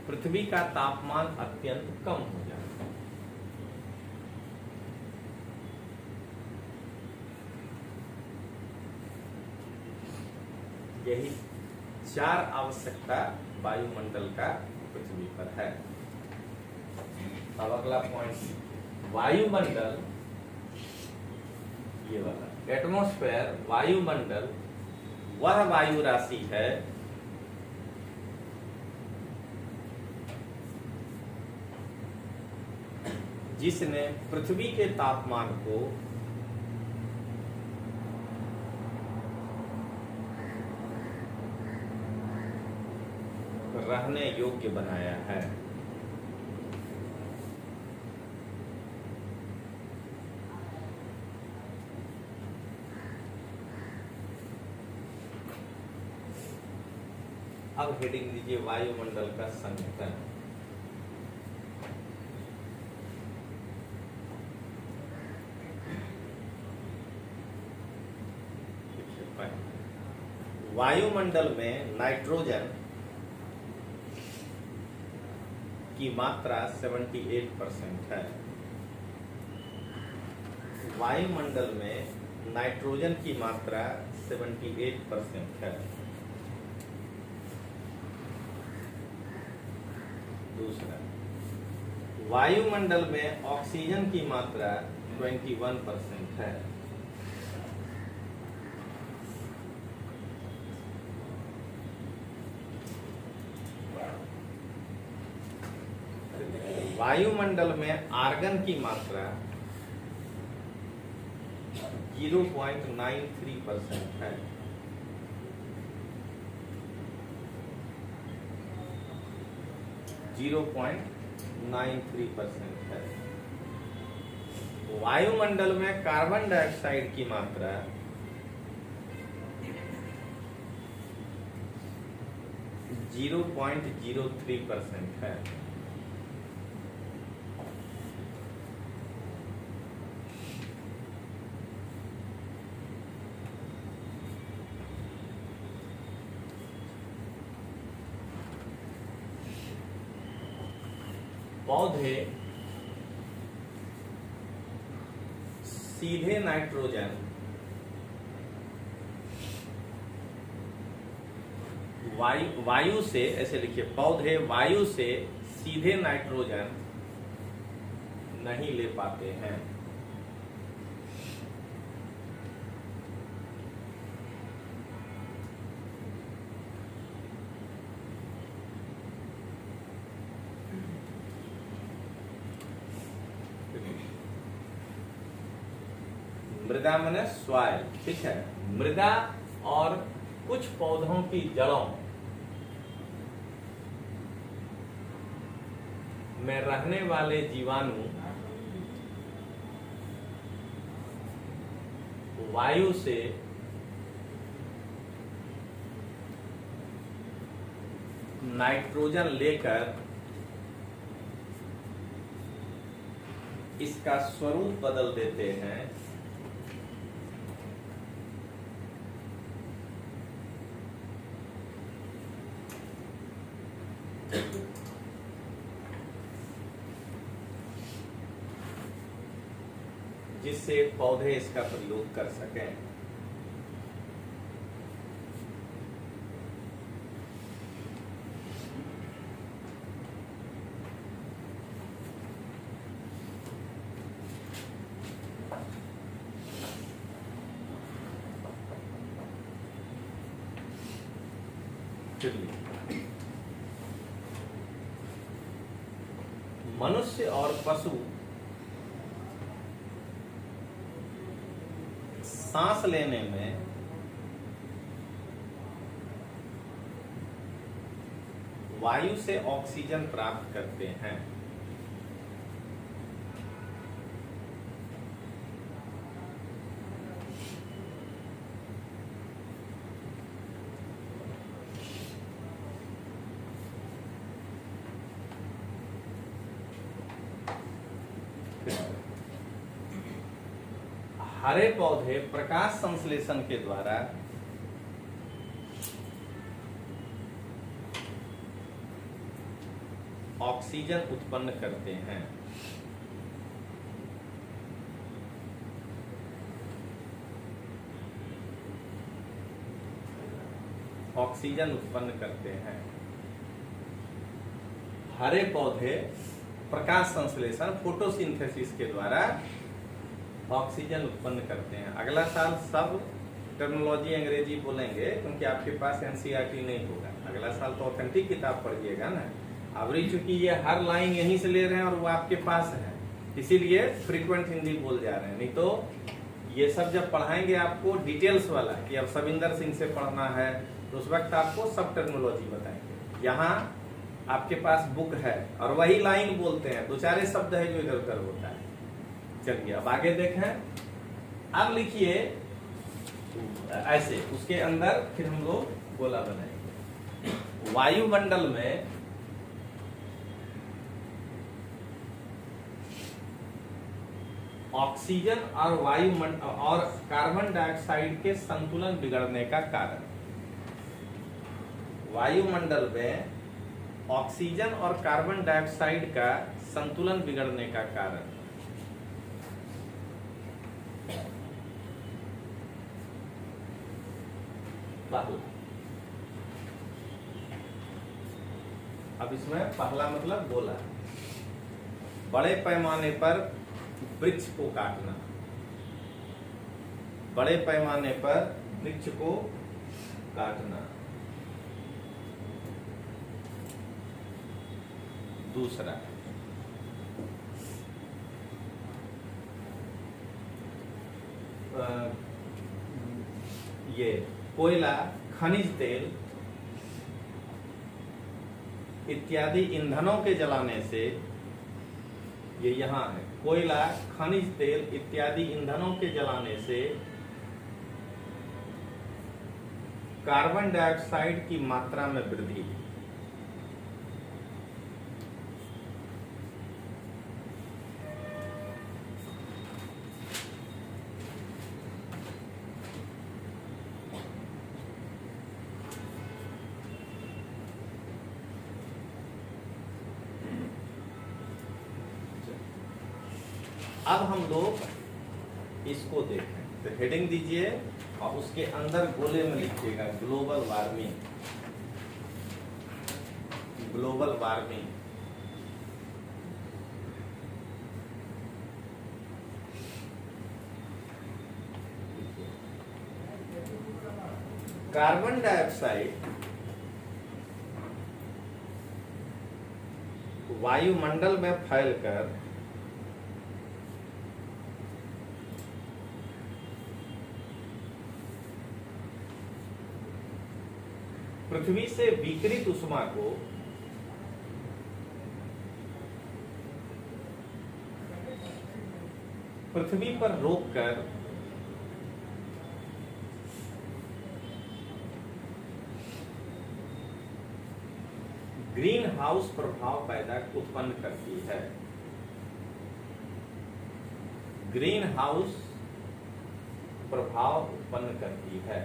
पृथ्वी का तापमान अत्यंत कम हो जाता है। यही 4 आवश्यकता वायुमंडल का पृथ्वी पर है। अब अगला पॉइंट, वायुमंडल, ये वाला एटमॉस्फेयर, वायुमंडल वह वायु राशि है जिसने पृथ्वी के तापमान को रहने योग्य बनाया है। अब हेडिंग दीजिए वायुमंडल का संगठन। वायुमंडल में नाइट्रोजन की मात्रा 78% है। वायुमंडल में नाइट्रोजन की मात्रा 78% है। दूसरा, वायुमंडल में ऑक्सीजन की मात्रा 21% है। वायुमंडल में आर्गन की मात्रा 0.93% है। है। वायुमंडल में कार्बन डाइऑक्साइड की मात्रा 0.03% है। पौधे सीधे नाइट्रोजन वायु से, ऐसे लिखिए, पौधे वायु से सीधे नाइट्रोजन नहीं ले पाते हैं। मृदा माने सॉइल, ठीक है। मृदा और कुछ पौधों की जड़ों में रहने वाले जीवाणु वायु से नाइट्रोजन लेकर इसका स्वरूप बदल देते हैं जिससे पौधे इसका प्रयोग कर सकें। मनुष्य और पशु सांस लेने में वायु से ऑक्सीजन प्राप्त करते हैं। हरे पौधे प्रकाश संश्लेषण के द्वारा ऑक्सीजन उत्पन्न करते हैं। ऑक्सीजन उत्पन्न करते हैं। हरे पौधे प्रकाश संश्लेषण फोटोसिंथेसिस के द्वारा ऑक्सीजन उत्पन्न करते हैं। अगला साल सब टर्मिनोलॉजी अंग्रेजी बोलेंगे क्योंकि आपके पास एनसीईआरटी नहीं होगा। अगला साल तो ऑथेंटिक किताब पढ़िएगा ना। अभी चूंकि ये हर लाइन यहीं से ले रहे हैं और वो आपके पास है, इसीलिए फ्रीक्वेंट हिंदी बोल जा रहे हैं। नहीं तो ये सब जब पढ़ाएंगे आपको डिटेल्स वाला कि अब सविंदर सिंह से पढ़ना है तो उस वक्त आपको सब टर्मिनोलॉजी बताएंगे। यहाँ आपके पास बुक है और वही लाइन बोलते हैं, दो चार शब्द है जो इधर उधर होता है। चलिए अब आगे देखें। अब लिखिए ऐसे, उसके अंदर फिर हम लोग गोला बनाएंगे। वायुमंडल में ऑक्सीजन और वायुमंडल और कार्बन डाइऑक्साइड के संतुलन बिगड़ने का कारण। वायुमंडल में ऑक्सीजन और कार्बन डाइऑक्साइड का संतुलन बिगड़ने का कारण। अब इसमें पहला मतलब गोला, बड़े पैमाने पर वृक्ष को काटना। बड़े पैमाने पर वृक्ष को काटना। दूसरा, ये कोयला, खनिज तेल इत्यादि ईंधनों के जलाने से, ये यहाँ है, कोयला, खनिज तेल इत्यादि ईंधनों के जलाने से कार्बन डाइऑक्साइड की मात्रा में वृद्धि। अब हम लोग इसको देखें तो हेडिंग दीजिए और उसके अंदर गोले में लिखिएगा global warming. Global warming carbon dioxide वायुमंडल में फैलकर पृथ्वी से विकिरित ऊष्मा को पृथ्वी पर रोककर ग्रीन हाउस प्रभाव पैदा उत्पन्न करती है। ग्रीन हाउस प्रभाव उत्पन्न करती है।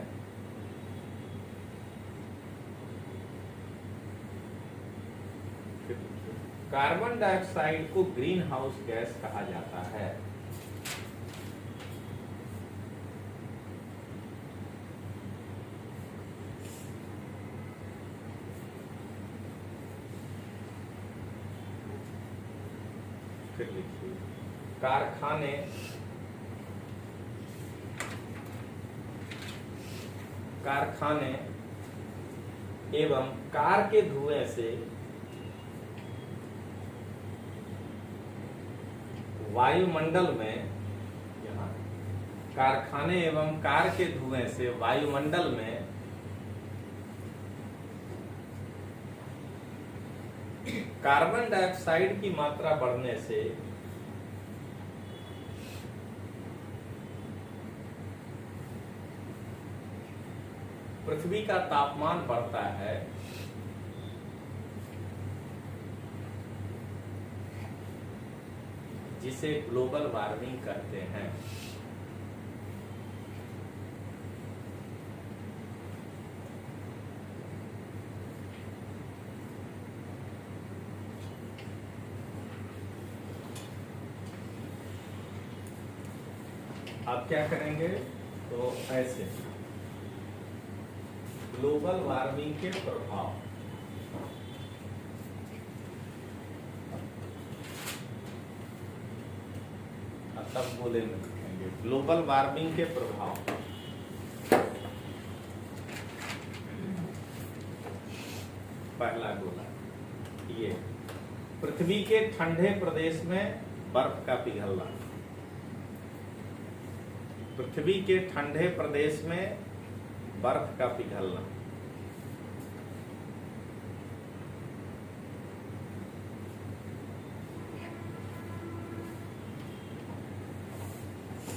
कार्बन डाइऑक्साइड को ग्रीन हाउस गैस कहा जाता है। फिर लिखिए कारखाने एवं कार के धुएं से वायुमंडल में, यहाँ कारखाने एवं कार के धुएं से वायुमंडल में कार्बन डाइऑक्साइड की मात्रा बढ़ने से पृथ्वी का तापमान बढ़ता है, जिसे ग्लोबल वार्मिंग कहते हैं। आप क्या करेंगे, तो ऐसे ग्लोबल वार्मिंग के प्रभाव, तब गोले में लिखेंगे ग्लोबल वार्मिंग के प्रभाव। पहला गोला ये पृथ्वी के ठंडे प्रदेश में बर्फ का पिघलना, पृथ्वी के ठंडे प्रदेश में बर्फ का पिघलना।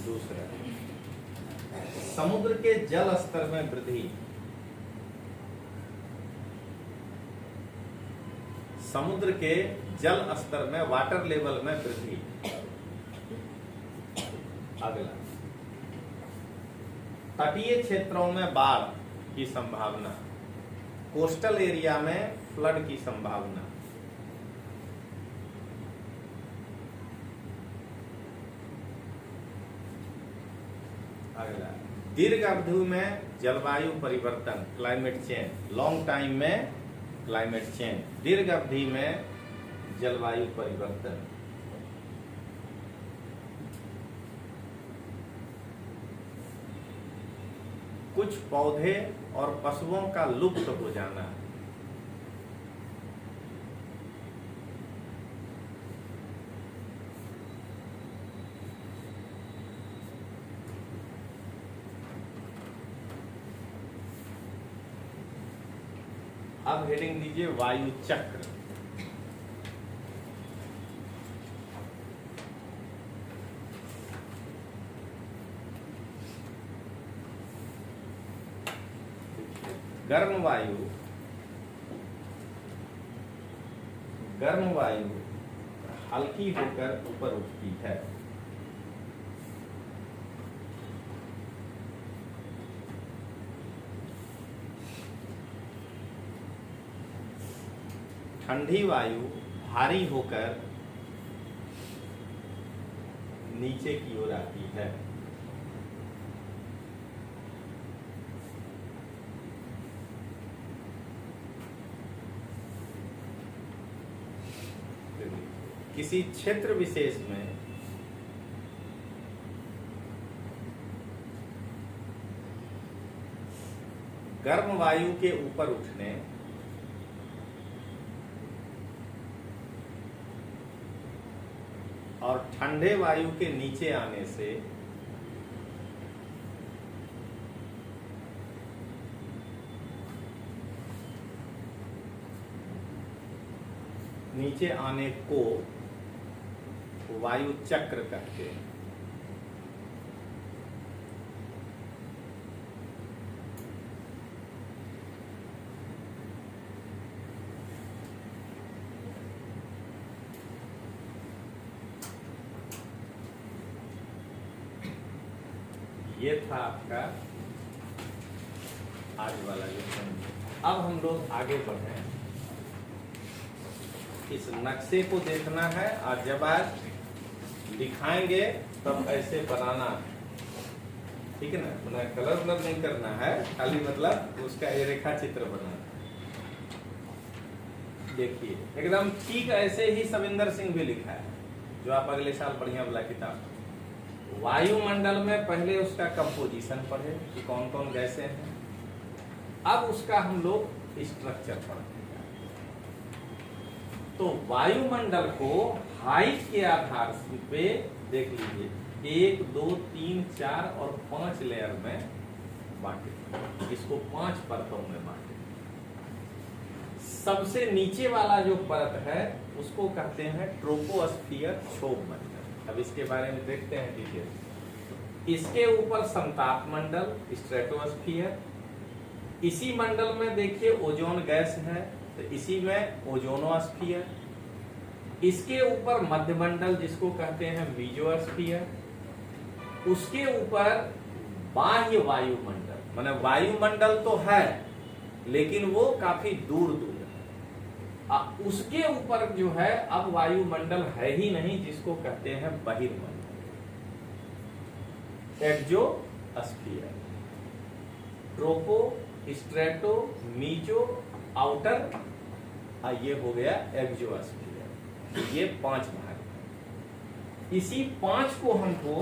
दूसरा, समुद्र के जल स्तर में वृद्धि, समुद्र के जल स्तर में, वाटर लेवल में वृद्धि। अगला, तटीय क्षेत्रों में बाढ़ की संभावना, कोस्टल एरिया में फ्लड की संभावना। अगला, दीर्घ अवधि में जलवायु परिवर्तन, क्लाइमेट चेंज, लॉन्ग टाइम में क्लाइमेट चेंज, दीर्घ अवधि में जलवायु परिवर्तन। कुछ पौधे और पशुओं का लुप्त हो जाना, अब हेडिंग दीजिए वायु चक्र। गर्म वायु, गर्म वायु हल्की होकर ऊपर उठती है, ठंडी वायु भारी होकर नीचे की ओर आती है। किसी क्षेत्र विशेष में गर्म वायु के ऊपर उठने और ठंडे वायु के नीचे आने से नीचे आने को वायु चक्र कहते हैं। ये था आपका आज वाला लेसन। अब हम लोग आगे बढ़े, इस नक्शे को देखना है और जब आज दिखाएंगे तब ऐसे बनाना है, ठीक है ना। अपना कलर मतलब नहीं करना है, खाली मतलब उसका ये रेखा चित्र बनाना। देखिए एकदम ठीक ऐसे ही सविंदर सिंह भी लिखा है, जो आप अगले साल बढ़िया वाला किताब। वायुमंडल में पहले उसका कंपोजिशन पढ़े कि कौन कौन गैसें हैं, अब उसका हम लोग स्ट्रक्चर पढ़ेंगे। तो वायुमंडल को हाइट के आधार पे देख लीजिए, 1, 2, 3, 4 और 5 लेयर में बांटे, इसको 5 परतों में बांटे। सबसे नीचे वाला जो परत है उसको कहते हैं ट्रोपोस्फियर, क्षोभ मंडल। अब इसके बारे में देखते हैं डिटेल। इसके ऊपर समताप मंडल, स्ट्रेटोस्फियर। इसी मंडल में देखिए ओजोन गैस है, तो इसी में ओजोनोस्फियर। इसके ऊपर मध्य मंडल जिसको कहते हैं मीजोस्फियर। उसके ऊपर बाह्य वायुमंडल, माने वायुमंडल तो है लेकिन वो काफी दूर दूर है। उसके ऊपर जो है अब वायुमंडल है ही नहीं, जिसको कहते हैं बहिर्मंडल, exosphere. Tropo, strato, meso, outer, ये हो गया एक्सोस्फियर। ये 5 भाग है। इसी 5 को हमको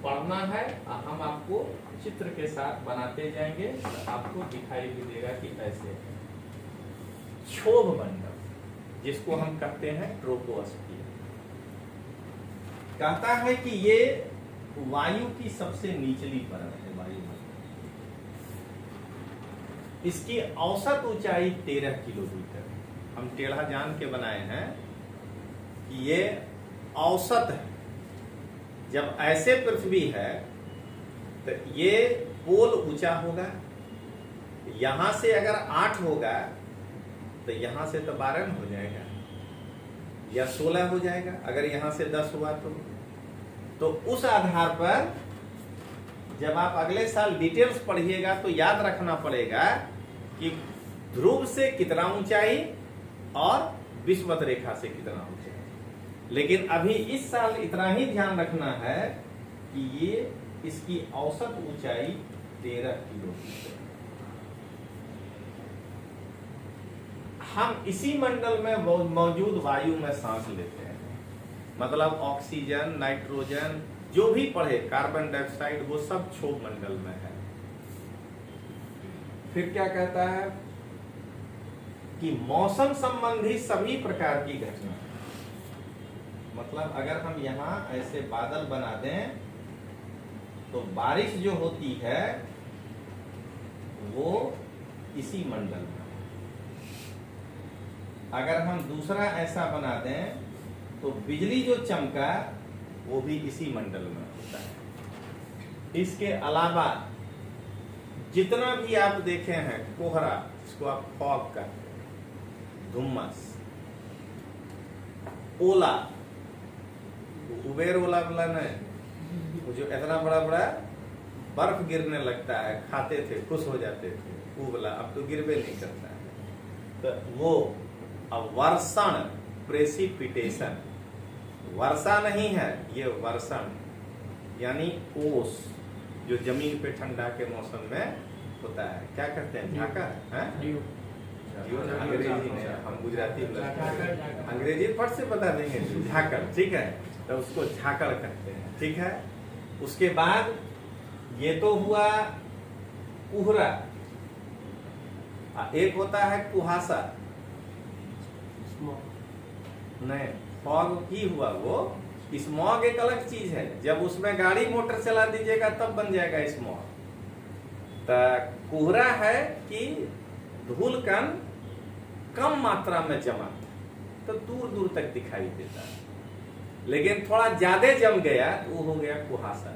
पढ़ना है। हम आपको चित्र के साथ बनाते जाएंगे, तो आपको दिखाई भी देगा कि ऐसे है। क्षोभ मंडल जिसको हम कहते हैं ट्रोपोस्फियर, कहता है कि ये वायु की सबसे निचली परत है वायुमंडल। इसकी औसत ऊंचाई 13 किलोमीटर। हम टेढ़ा जान के बनाए हैं कि ये औसत है। जब ऐसे पृथ्वी है तो ये पोल ऊंचा होगा। यहां से अगर 8 होगा तो यहां से तो 12 हो जाएगा या 16 हो जाएगा। अगर यहां से 10 हुआ तो उस आधार पर जब आप अगले साल डिटेल्स पढ़िएगा तो याद रखना पड़ेगा कि ध्रुव से कितना ऊंचाई और विषुवत रेखा से कितना ऊंचाई। लेकिन अभी इस साल इतना ही ध्यान रखना है कि ये इसकी औसत ऊंचाई 13 किलोमीटर। हम इसी मंडल में मौजूद वायु में सांस लेते हैं, मतलब ऑक्सीजन, नाइट्रोजन, जो भी पढ़े, कार्बन डाइऑक्साइड, वो सब क्षोभ मंडल में है। फिर क्या कहता है कि मौसम संबंधी सभी प्रकार की घटना, मतलब अगर हम यहां ऐसे बादल बना दें तो बारिश जो होती है वो इसी मंडल में। अगर हम दूसरा ऐसा बना दें तो बिजली जो चमका वो भी इसी मंडल में होता है। इसके अलावा जितना भी आप देखे हैं कोहरा, इसको आप फॉग कहते हैं, धुम्मस, ओला, उबेर ओला वाला नहीं, वो जो इतना बड़ा बड़ा बर्फ गिरने लगता है, खाते थे खुश हो जाते थे, वो वाला अब तो गिरबे नहीं करता है। तो वो वर्षण, प्रेसिपिटेशन, वर्षा नहीं है, ये वर्षण यानी ओस, जो जमीन पे ठंडा के मौसम में होता है। क्या कहते हैं, झाका है? अंग्रेजी में, हम गुजराती में, अंग्रेजी फट से बता देंगे, झाकड़, ठीक है, तो उसको झाकड़ कहते हैं, ठीक है। उसके बाद ये तो हुआ कुहरा, एक होता है कुहासा, नहीं, फॉग ही हुआ वो। स्मॉग एक अलग चीज है, जब उसमें गाड़ी मोटर चला दीजिएगा तब बन जाएगा स्मॉग। तो कोहरा है कि धूल कण कम मात्रा में जमा तो दूर दूर तक दिखाई देता है, लेकिन थोड़ा ज्यादा जम गया तो वो हो गया कुहासा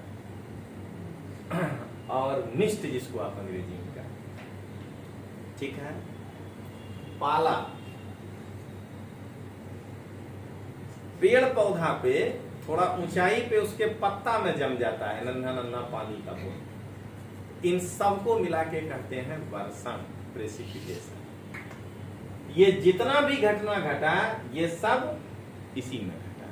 और मिस्ट, जिसको आप अंग्रेजी में कहते हैं, ठीक है। पाला, पेड़ पौधा पे थोड़ा ऊंचाई पे उसके पत्ता में जम जाता है नन्हा नन्हा पानी का बूंद, इन सबको मिला के कहते हैं वर्षण, प्रेसिपिटेशन। ये जितना भी घटना घटा ये सब इसी में घटा।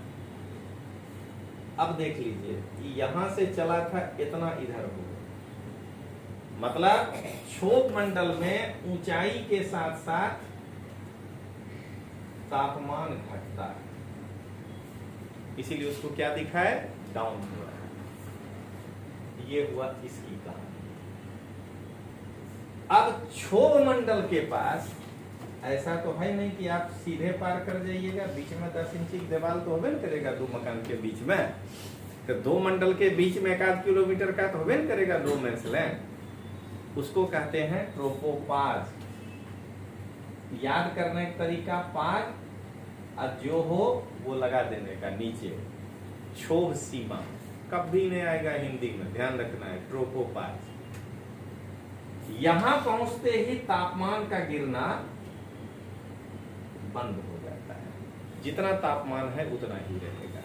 अब देख लीजिए, यहां से चला था इतना इधर हो गया, मतलब क्षोभ मंडल में ऊंचाई के साथ साथ तापमान घटता है, इसीलिए उसको क्या दिखा है, डाउन हुआ है। ये हुआ इसकी कहानी। अब क्षोभ मंडल के पास ऐसा तो है नहीं कि आप सीधे पार कर जाइएगा, बीच में 10 इंच की दीवार तो होबे न करेगा, 2 मकान के बीच में, तो 2 मंडल के बीच में 1 किलोमीटर का तो होबे न करेगा, 2 मेंस लैंड, उसको कहते हैं ट्रोपोपाज। याद करने का तरीका पार और जो हो वो लगा देने का नीचे। क्षोभ सीमा कभी नहीं आएगा हिंदी में, ध्यान रखना है। ट्रोपोपाज यहां पहुंचते ही तापमान का गिरना बंद हो जाता है, जितना तापमान है उतना ही रहेगा।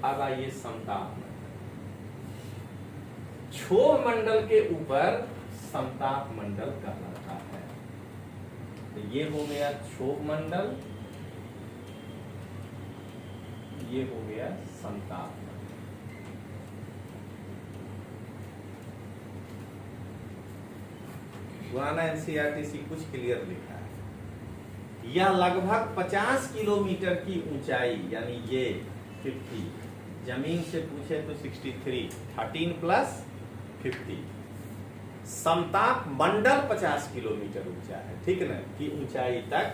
अब आइए समताप मंडल। क्षोभ मंडल के ऊपर समताप मंडल कहलाता है। तो ये हो गया क्षोभ मंडल, ये हो गया समताप मंडल। पुराना एनसीईआरटी कुछ क्लियर लिखा है। यह लगभग 50 किलोमीटर की ऊंचाई, यानी ये 50, जमीन से पूछे तो 63, 13 प्लस 50, समताप मंडल 50 किलोमीटर ऊंचा है, ठीक है ना, की ऊंचाई तक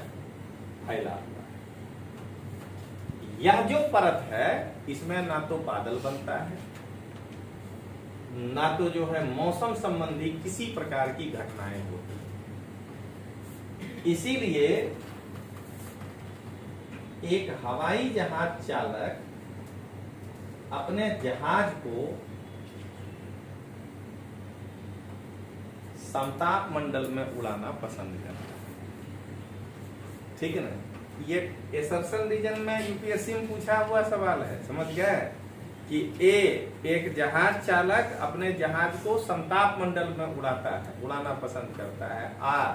फैला हुआ है। यह जो परत है इसमें ना तो बादल बनता है, ना तो जो है मौसम संबंधी किसी प्रकार की घटनाएं होती हैं। इसीलिए एक हवाई जहाज चालक अपने जहाज को समताप मंडल में उड़ाना पसंद करता है, ठीक है ना। ये एसर्शन रीजन में यूपीएससी में पूछा हुआ सवाल है, समझ गए कि एक जहाज चालक अपने जहाज को समताप मंडल में उड़ाना पसंद करता है, और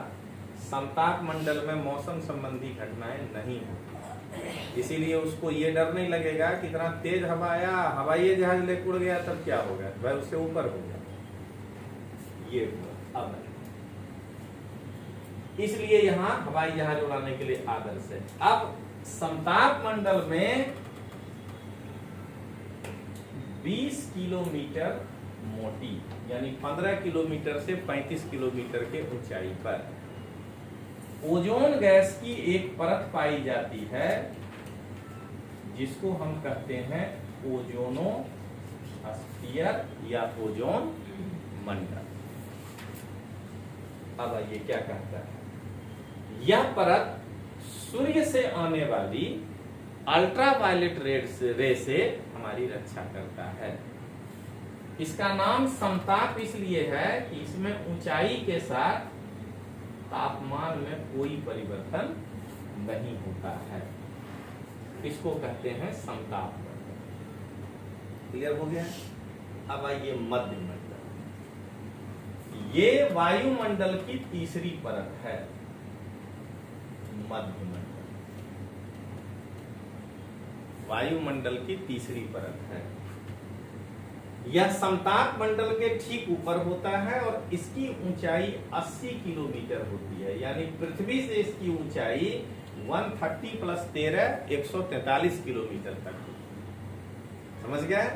समताप मंडल में मौसम संबंधी घटनाएं नहीं होती। इसीलिए उसको ये डर नहीं लगेगा कि इतना तेज हवा आया, हवाई जहाज लेकर उड़ गया तब क्या होगा, वह उससे ऊपर हो गया। ये अब इसलिए यहां हवाई जहाज उड़ाने के लिए आदर्श है। अब समताप मंडल में 20 किलोमीटर मोटी, यानी 15 किलोमीटर से 35 किलोमीटर के ऊंचाई पर ओजोन गैस की एक परत पाई जाती है, जिसको हम कहते हैं ओजोनोस्फीयर या ओजोन मंडल। अब ये क्या कहता है, यह परत सूर्य से आने वाली अल्ट्रावायलेट रे से हमारी रक्षा करता है। इसका नाम समताप इसलिए है कि इसमें ऊंचाई के साथ तापमान में कोई परिवर्तन नहीं होता है, इसको कहते हैं समताप मंडल। क्लियर हो गया। अब आइए मध्य मंडल। ये वायुमंडल की तीसरी परत है, मध्य मंडल वायुमंडल की तीसरी परत है। यह समताप मंडल के ठीक ऊपर होता है और इसकी ऊंचाई 80 किलोमीटर होती है, यानी पृथ्वी से इसकी ऊंचाई 130 प्लस 13 143 किलोमीटर तक होती है। समझ गए।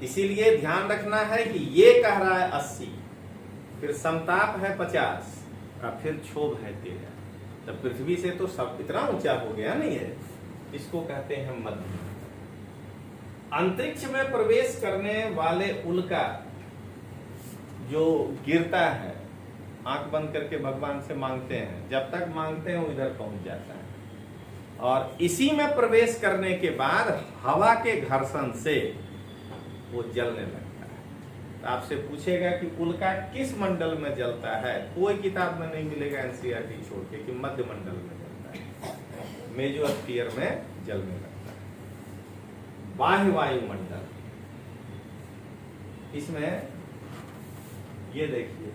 इसीलिए ध्यान रखना है कि ये कह रहा है 80, फिर समताप है 50 और फिर क्षोभ है 13, तब पृथ्वी से तो सब इतना ऊंचा हो गया नहीं है। इसको कहते हैं मध्य। अंतरिक्ष में प्रवेश करने वाले उल्का जो गिरता है, आंख बंद करके भगवान से मांगते हैं, जब तक मांगते हैं वो इधर पहुंच जाता है, और इसी में प्रवेश करने के बाद हवा के घर्षण से वो जलने लगता है। तो आपसे पूछेगा कि उल्का किस मंडल में जलता है, कोई किताब में नहीं मिलेगा एनसीईआरटी छोड़ के कि मध्य मंडल में जलता है, मेसोस्फीयर में जलने लगता है। बाह्य वायुमंडल, इसमें ये देखिए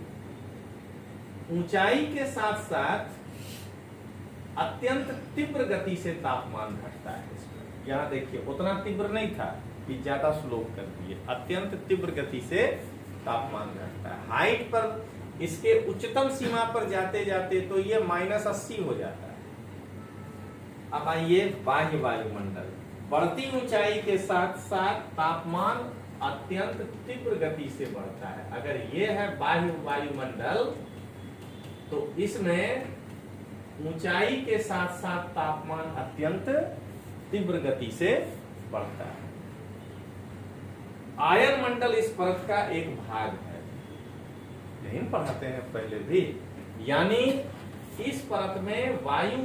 ऊंचाई के साथ साथ अत्यंत तीव्र गति से तापमान घटता है। इसमें यहां देखिए उतना तीव्र नहीं था कि ज्यादा स्लोप कर दिए, अत्यंत तीव्र गति से तापमान घटता है। हाइट पर इसके उच्चतम सीमा पर जाते जाते तो ये -80 हो जाता है। अब आइए बाह्य वायुमंडल। बढ़ती ऊंचाई के साथ साथ तापमान अत्यंत तीव्र गति से बढ़ता है। अगर ये है बाह्य वायुमंडल तो इसमें ऊंचाई के साथ साथ तापमान अत्यंत तीव्र गति से बढ़ता है। आयन मंडल इस परत का एक भाग है, यही पढ़ाते हैं पहले भी, यानी इस परत में वायु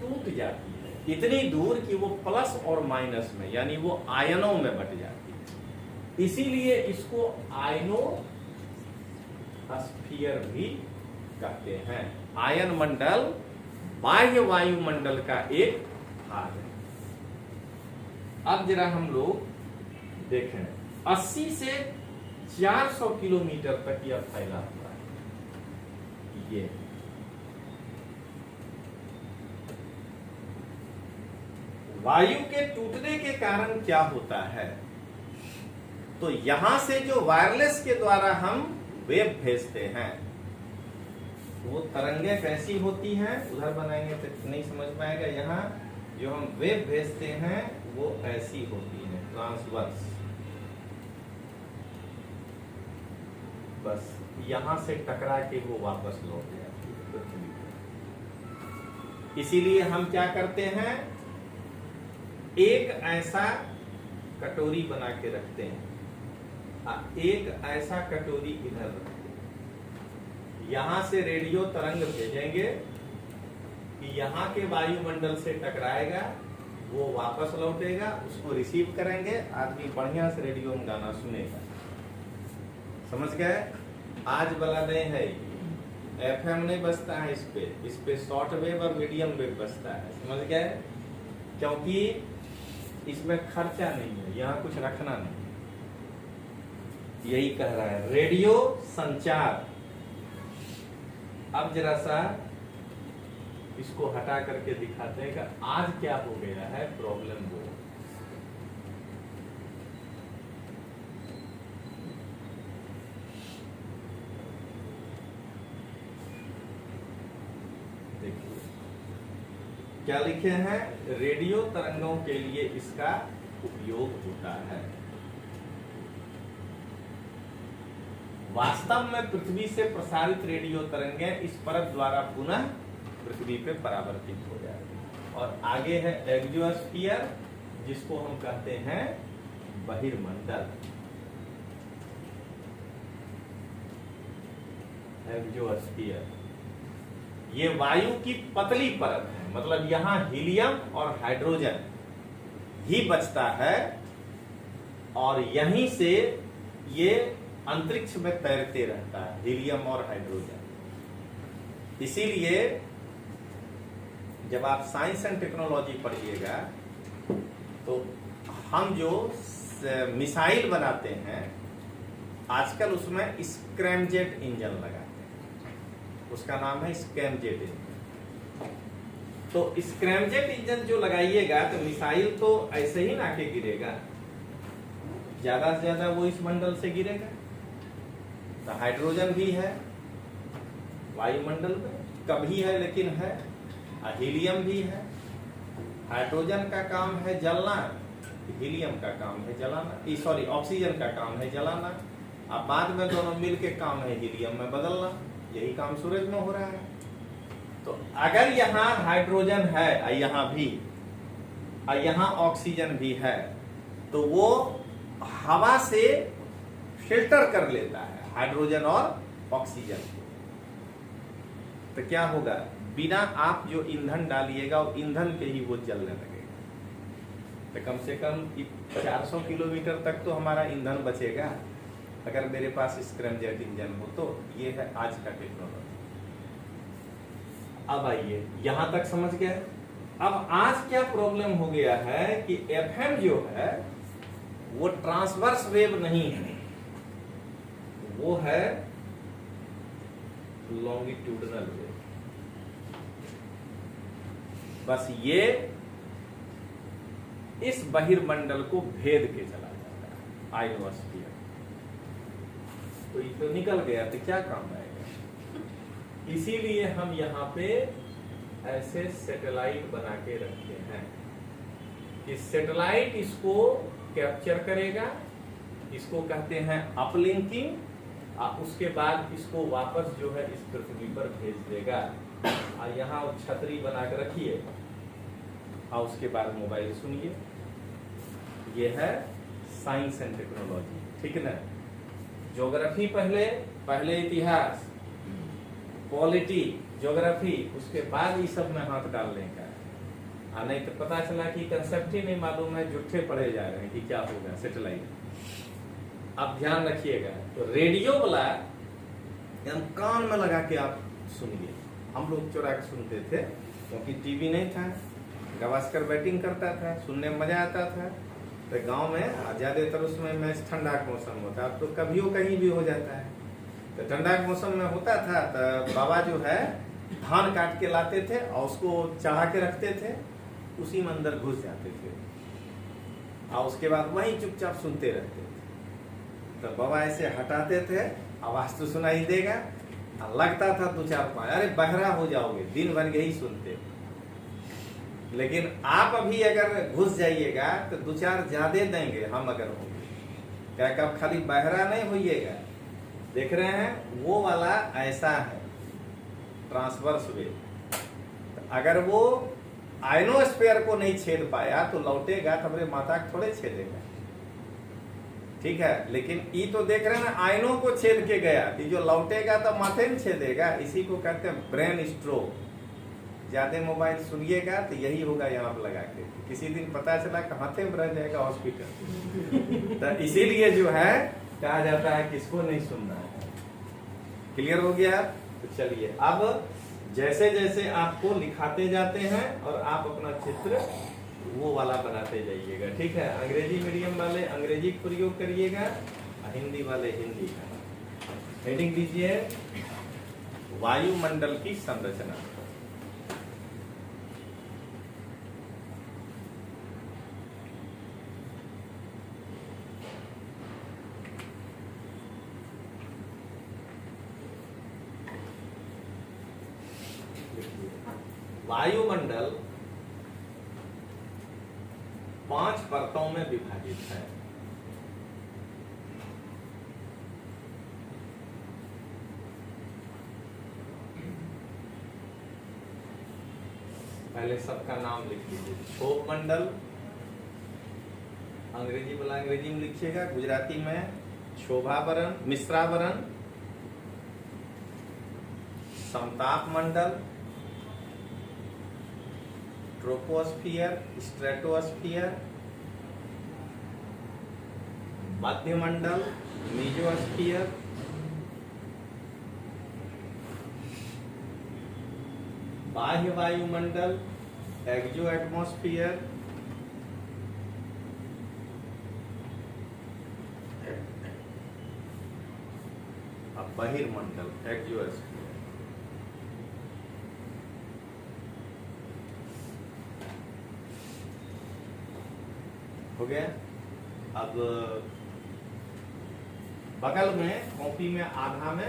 टूट जाती है इतनी दूर कि वो प्लस और माइनस में, यानी वो आयनों में बट जाती है। इसीलिए इसको आयनोस्फीयर भी कहते हैं। आयन मंडल बाह्य वायुमंडल का एक भाग है। अब जरा हम लोग देखें, 80 से 400 किलोमीटर तक यह फैला हुआ है। ये वायु के टूटने के कारण क्या होता है, तो यहां से जो वायरलेस के द्वारा हम वेव भेजते हैं, वो तरंगे कैसी होती हैं, उधर बनाएंगे तो नहीं समझ पाएगा। यहाँ जो हम वेव भेजते हैं वो ऐसी होती है, ट्रांसवर्स। बस यहां से टकरा के वो वापस लौट जाती है पृथ्वी पर। इसीलिए हम क्या करते हैं, एक ऐसा कटोरी बना के रखते हैं, एक ऐसा कटोरी इधर रखते हैं। यहां से रेडियो तरंग भेजेंगे कि यहां के वायुमंडल से टकराएगा, वो वापस लौटेगा, उसको रिसीव करेंगे, आदमी बढ़िया से रेडियो में गाना सुनेगा। समझ गए? आज वाला नहीं है, एफएम नहीं बजता है इस पे शॉर्ट वेव और मीडियम वेव बजता है। समझ गए? क्योंकि इसमें खर्चा नहीं है, यहाँ कुछ रखना नहीं। यही कह रहा है रेडियो संचार। अब जरा सा इसको हटा करके दिखाते हैं कि आज क्या हो गया है प्रॉब्लम। वो देखिए क्या लिखे हैं, रेडियो तरंगों के लिए इसका उपयोग होता है। वास्तव में पृथ्वी से प्रसारित रेडियो तरंगें इस परत द्वारा पुनः पृथ्वी पे परावर्तित हो जाती है। और आगे है एक्सोस्फीयर, जिसको हम कहते हैं बहिर्मंडल। एक्सोस्फीयर ये वायु की पतली परत है, मतलब यहां हीलियम और हाइड्रोजन ही बचता है, और यहीं से ये अंतरिक्ष में तैरते रहता है, हीलियम और हाइड्रोजन। इसीलिए जब आप साइंस एंड टेक्नोलॉजी पढ़िएगा तो हम जो मिसाइल बनाते हैं आजकल उसमें स्क्रैमजेट इंजन लगाते हैं, उसका नाम है स्क्रैमजेट इंजन। तो स्क्रैमजेट इंजन जो लगाइएगा तो मिसाइल तो ऐसे ही ना के गिरेगा, ज्यादा से ज्यादा वो इस मंडल से गिरेगा। तो हाइड्रोजन भी है वायुमंडल में, कभी है लेकिन है, हीलियम भी है। हाइड्रोजन का काम है जलना, हीलियम का काम है जलाना, सॉरी ऑक्सीजन का काम है जलाना, अब बाद में दोनों मिलके काम है हीलियम में बदलना। यही काम सूरज में हो रहा है। तो अगर यहाँ हाइड्रोजन है, यहाँ भी, यहाँ ऑक्सीजन भी है, तो वो हवा से फिल्टर कर लेता है हाइड्रोजन और ऑक्सीजन को। तो क्या होगा, बिना आप जो ईंधन डालिएगा वो ईंधन पे ही वो जलने लगेगा। तो कम से कम 400 किलोमीटर तक तो हमारा ईंधन बचेगा अगर मेरे पास स्क्रैमजेट इंजन हो। तो ये है आज का टेक्नोलॉजी। अब आइए यहां तक समझ गए। अब आज क्या प्रॉब्लम हो गया है कि एफएम जो है वो ट्रांसवर्स वेव नहीं है, वो है लॉन्गिट्यूडनल वेव। बस ये इस बहिर्मंडल को भेद के चला जाता है, आयोनोस्फीयर। तो ये तो निकल गया तो क्या काम आएगा। इसीलिए हम यहाँ पे ऐसे सैटेलाइट बना के रखते हैं कि सैटेलाइट इसको कैप्चर करेगा, इसको कहते हैं अपलिंकिंग, और उसके बाद इसको वापस जो है इस पृथ्वी पर भेज देगा। और यहाँ छतरी बना के रखिए और उसके बाद मोबाइल सुनिए। ये है साइंस एंड टेक्नोलॉजी, ठीक है ना। ज्योग्राफी पहले इतिहास, पॉलिटी, ज्योग्राफी, उसके बाद ये सब में हाथ डालने का है। नहीं तो पता चला कि कंसेप्ट ही नहीं मालूम है, जुट्ठे पढ़े जा रहे हैं कि क्या होगा सेटेलाइट। आप ध्यान रखिएगा। तो रेडियो वाला एकदम कान में लगा के आप सुनिए। हम लोग चुरा के सुनते थे क्योंकि टीवी नहीं था, गावस्कर बैटिंग करता था, सुनने में मजा आता था। तो गांव में ज्यादातर उसमें मैच ठंडा का मौसम होता है, अब तो कभी कहीं भी हो जाता है। तो ठंडा के मौसम में होता था तो बाबा जो है धान काट के लाते थे और उसको चढ़ा के रखते थे, उसी में अंदर घुस जाते थे और उसके बाद वहीं चुपचाप सुनते रहते थे। तो बाबा ऐसे हटाते थे, आवाज तो सुनाई देगा, लगता था 2-4-5, अरे बहरा हो जाओगे, दिन भर यही सुनते। लेकिन आप अभी अगर घुस जाइएगा तो 2-4 ज्यादा देंगे हम अगर होंगे, क्या कब खाली बहरा नहीं होइएगा। देख रहे हैं वो वाला ऐसा है ट्रांसवर्स वे, अगर वो आयनोस्फीयर को नहीं छेद पाया तो लौटेगा तो हमारे माथा थोड़े छेदेगा, ठीक है। लेकिन ये तो देख रहे हैं ना, आयनों को छेद के गया, ये जो लौटेगा तो माथे में छेदेगा। इसी को कहते हैं ब्रेन स्ट्रोक। ज्यादा मोबाइल सुनिएगा तो यही होगा यहाँ पर लगा के, किसी दिन पता चला कि माथे में रह जाएगा हॉस्पिटल। तो इसीलिए जो है कहा जाता है किसको नहीं सुनना है। क्लियर हो गया? तो चलिए अब जैसे जैसे आपको लिखाते जाते हैं और आप अपना चित्र वो वाला बनाते जाइएगा, ठीक है। अंग्रेजी मीडियम वाले अंग्रेजी का प्रयोग करिएगा, हिंदी वाले हिंदी का। हेडिंग दीजिए वायुमंडल की संरचना। वायुमंडल 5 परतों में विभाजित है। पहले सबका नाम लिख लीजिए। क्षोभ मंडल, अंग्रेजी वाला अंग्रेजी में लिखिएगा, गुजराती में क्षोभावरण, मिश्रावरण। समताप मंडल, ट्रोपोस्फियर, स्ट्रेटोस्फियर। मध्यमंडल, मेसोस्फियर। बाह्य वायुमंडल, एक्सो एटमॉस्फियर। और बहिर्मंडल, एक्सोस्फियर। हो गया। अब बगल में कॉपी में आधा में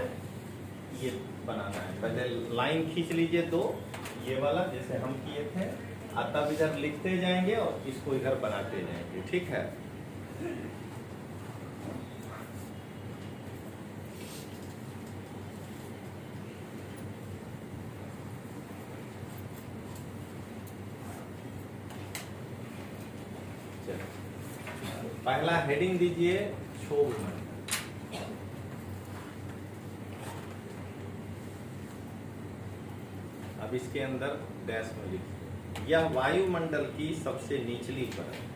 ये बनाना है। पहले लाइन खींच लीजिए 2, ये वाला जैसे हम किए थे, और तब इधर लिखते जाएंगे और इसको इधर बनाते जाएंगे, ठीक है। पहला हेडिंग दीजिए क्षोभ मंडल। अब इसके अंदर डैश में लिखिए, यह वायुमंडल की सबसे निचली परत।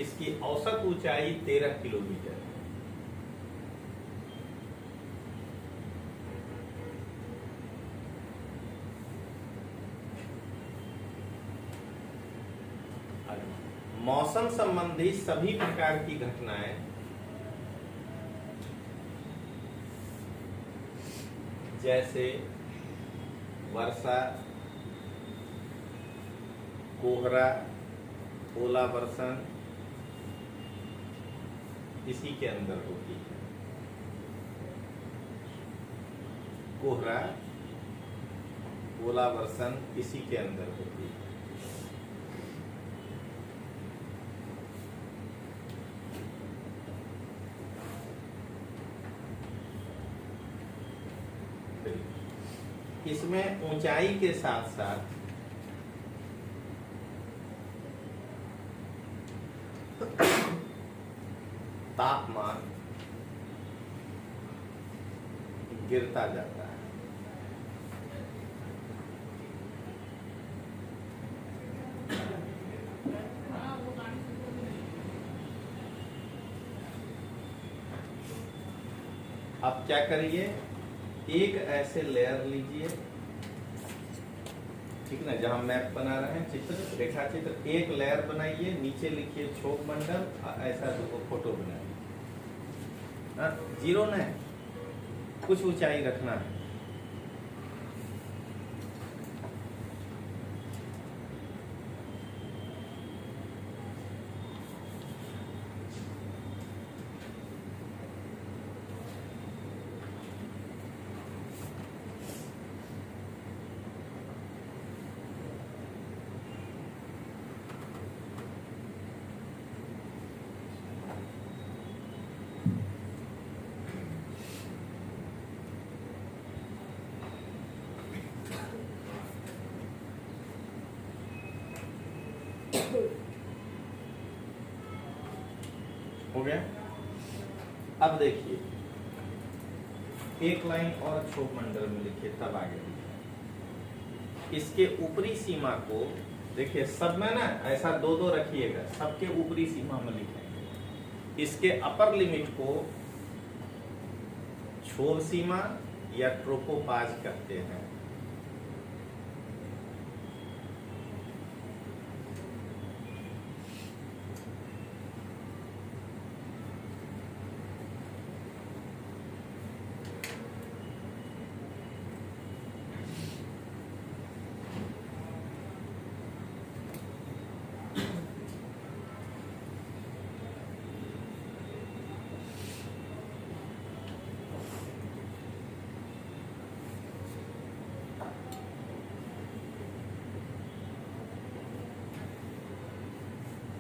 इसकी औसत ऊंचाई 13 किलोमीटर है। मौसम संबंधी सभी प्रकार की घटनाएं जैसे वर्षा, कोहरा, ओला वर्षण इसी के अंदर होती है। कोहरा, ओला वर्षण इसी के अंदर होती है। इसमें ऊंचाई के साथ साथ तापमान गिरता जाता है। अब क्या करिए, एक ऐसे लेयर लीजिए, ठीक ना, जहां मैप बना रहे हैं, चित्र रेखा चित्र, एक लेयर बनाइए, नीचे लिखिए क्षोभ मंडल, ऐसा दो फोटो बनाइए। जीरो न, कुछ ऊंचाई रखना है। हो गया। अब देखिए, एक लाइन और क्षोभ मंडल में लिखिए, तब आगे लिखिए। इसके ऊपरी सीमा को देखिए, सब में ना ऐसा दो दो रखिएगा, सबके ऊपरी सीमा में लिखेंगे। इसके अपर लिमिट को क्षोभ सीमा या ट्रोपोपाज कहते हैं।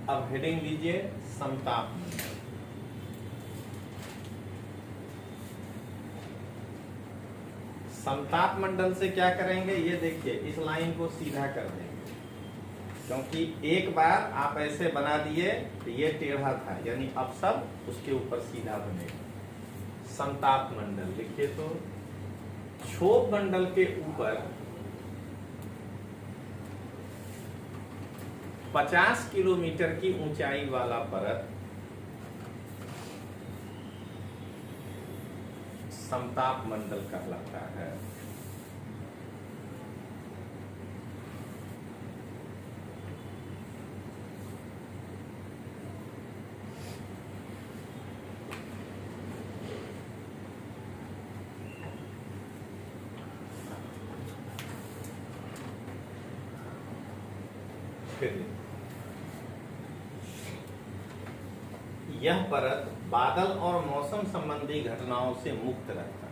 अब हेडिंग दीजिए समताप मंडल। समताप मंडल से क्या करेंगे, ये देखिए, इस लाइन को सीधा कर देंगे, क्योंकि एक बार आप ऐसे बना दिए तो ये टेढ़ा था, यानी अब सब उसके ऊपर सीधा बनेगा। समताप मंडल लिखिए, तो क्षोभ मंडल के ऊपर 50 किलोमीटर की ऊंचाई वाला परत समताप मंडल कहलाता है। यह परत बादल और मौसम संबंधी घटनाओं से मुक्त रहता है।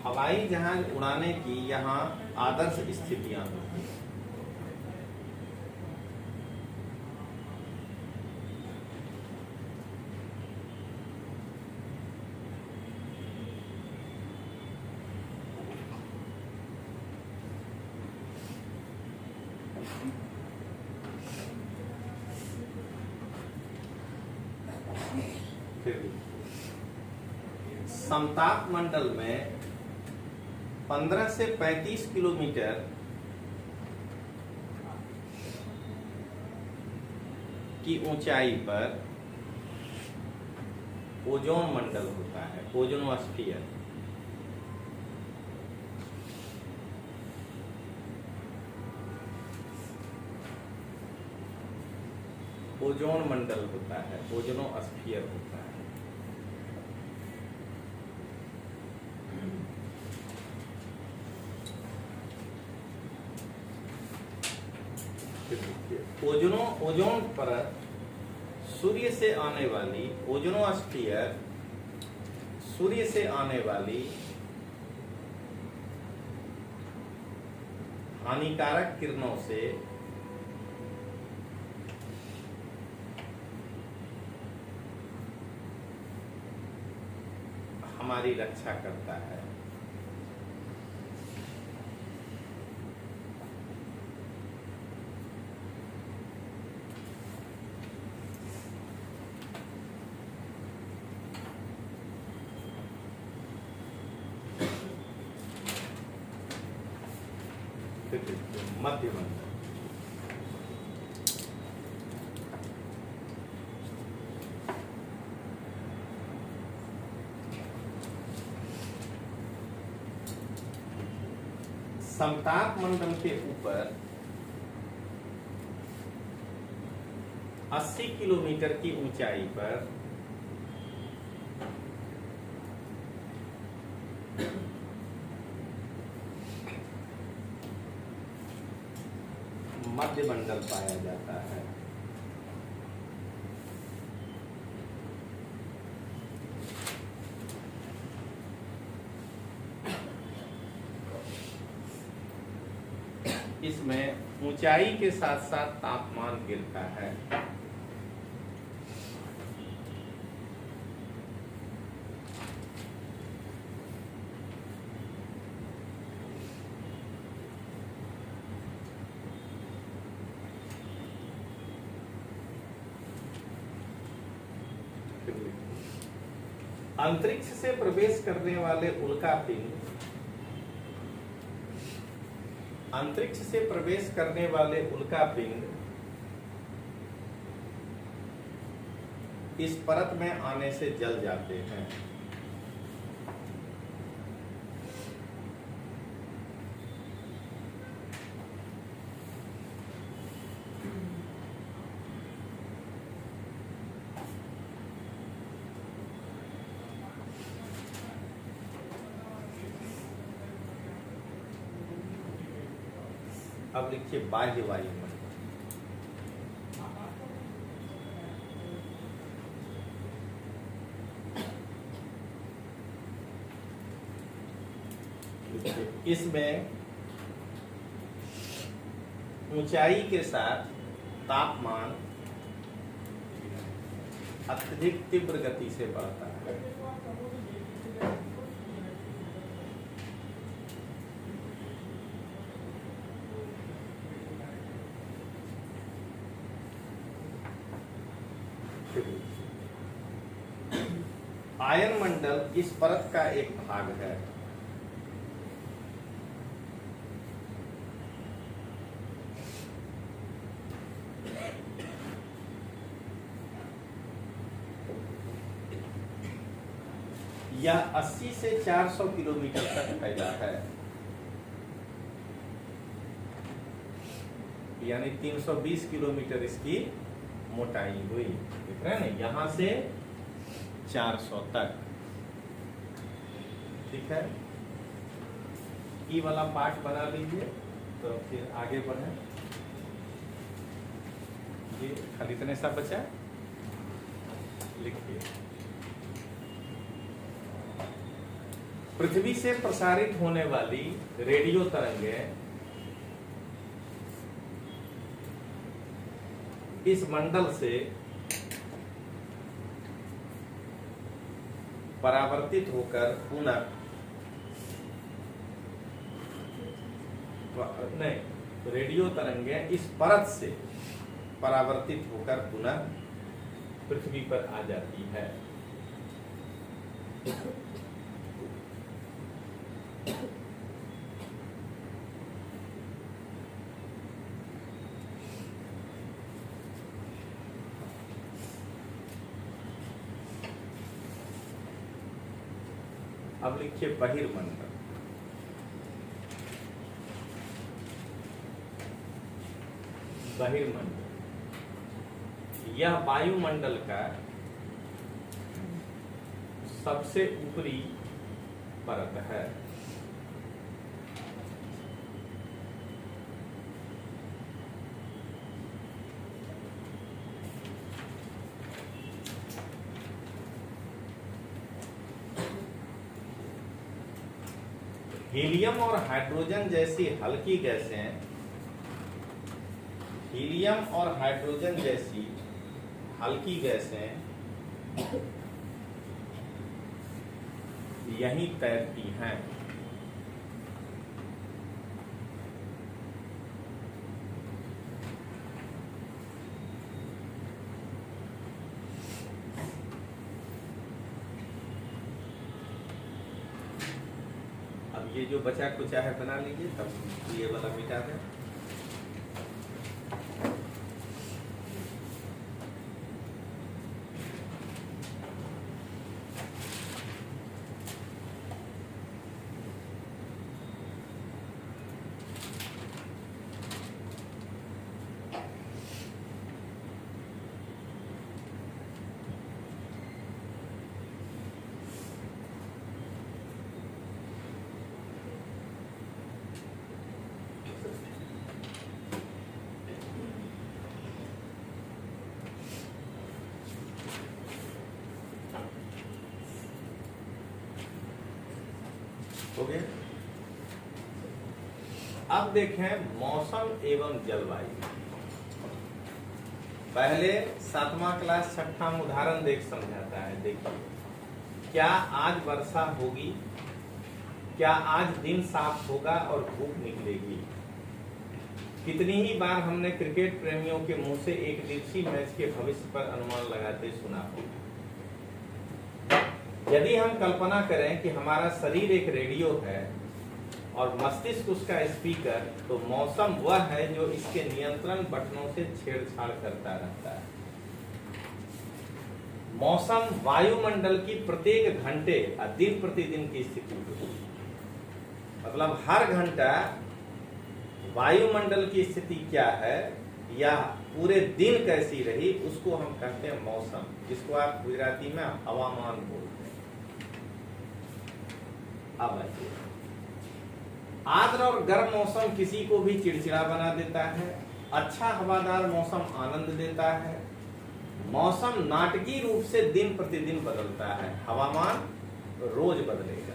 हवाई जहाज उड़ाने की यहाँ आदर्श स्थितियां होती हैं। समताप मंडल में 15 से 35 किलोमीटर की ऊंचाई पर ओजोन मंडल होता है, ओजोनोस्फीयर। ओजोन मंडल होता है, ओजोनोस्फीयर होता है। ओजोन परत सूर्य से आने वाली ओजोनोस्फीयर सूर्य से आने वाली हानिकारक किरणों से हमारी रक्षा करता है। मध्य मंडल समताप मंडल के ऊपर 80 किलोमीटर की ऊंचाई पर मध्य मंडल पाया जाता है। इसमें ऊंचाई के साथ साथ तापमान गिरता है। अंतरिक्ष से प्रवेश करने वाले उल्कापिंड अंतरिक्ष से प्रवेश करने वाले उल्कापिंड इस परत में आने से जल जाते हैं। अब लिखिए बाह्य वायुमंडल। इसमें ऊंचाई के साथ तापमान अत्यधिक तीव्र गति से बढ़ता है। आयन मंडल इस परत का एक भाग है। यह 80 से 400 किलोमीटर तक फैला है, यानी 320 किलोमीटर इसकी मोटाई हुई। देख रहे हैं ना, यहां से 400 तक। ठीक है, ई वाला पार्ट बना लीजिए तो फिर आगे बढ़े। ये खाली इतने सा बचा, लिखिए। पृथ्वी से प्रसारित होने वाली रेडियो तरंगें इस मंडल से परावर्तित होकर पुनः नहीं, रेडियो तरंगें इस परत से परावर्तित होकर पुनः पृथ्वी पर आ जाती है। अब लिखिए बहिर्मंडल। बहिर्मंडल यह वायुमंडल का सबसे ऊपरी परत है। हीलियम और हाइड्रोजन जैसी हल्की गैसें, हीलियम और हाइड्रोजन जैसी हल्की गैसें यहीं तैरती हैं। अब ये जो बचा कुचा है बना लीजिए, तब ये वाला मिटा दें। हो गया। अब देखें मौसम एवं जलवायु। पहले 7वां क्लास 6वां उदाहरण देख समझाता है। देखिए, क्या आज वर्षा होगी, क्या आज दिन साफ होगा और धूप निकलेगी। कितनी ही बार हमने क्रिकेट प्रेमियों के मुंह से एक दिवसीय मैच के भविष्य पर अनुमान लगाते सुना होगा। यदि हम कल्पना करें कि हमारा शरीर एक रेडियो है और मस्तिष्क उसका स्पीकर, तो मौसम वह है जो इसके नियंत्रण बटनों से छेड़छाड़ करता रहता है। मौसम वायुमंडल की प्रत्येक घंटे और दिन प्रतिदिन की स्थिति होती है। मतलब हर घंटा वायुमंडल की स्थिति क्या है या पूरे दिन कैसी रही, उसको हम कहते हैं मौसम, जिसको आप गुजराती में हवामान बोलते हैं। अब आर्द्र और गर्म मौसम किसी को भी चिड़चिड़ा बना देता है। अच्छा हवादार मौसम आनंद देता है। मौसम नाटकीय रूप से दिन प्रतिदिन बदलता है। हवामान रोज बदलेगा,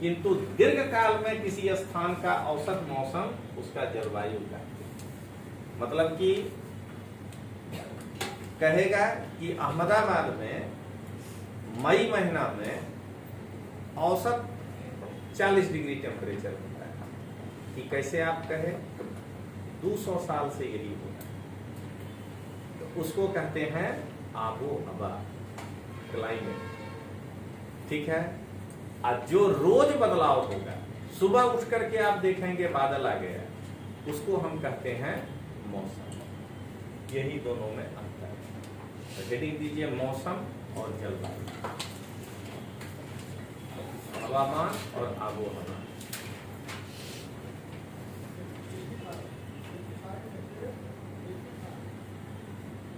किंतु दीर्घ काल में किसी स्थान का औसत मौसम उसका जलवायु का, मतलब कि कहेगा कि अहमदाबाद में मई महीना में औसत 40 डिग्री टेम्परेचर होता है। कि कैसे आप कहें, 200 साल से यही होता है। तो उसको कहते हैं आबो हवा, क्लाइमेट। ठीक है। आज जो रोज बदलाव होगा, सुबह उठ करके आप देखेंगे बादल आ गया, उसको हम कहते हैं मौसम। यही दोनों में अंतर है। तो हेडिंग दीजिए मौसम और जलवायु, हवामान और आबोहवा।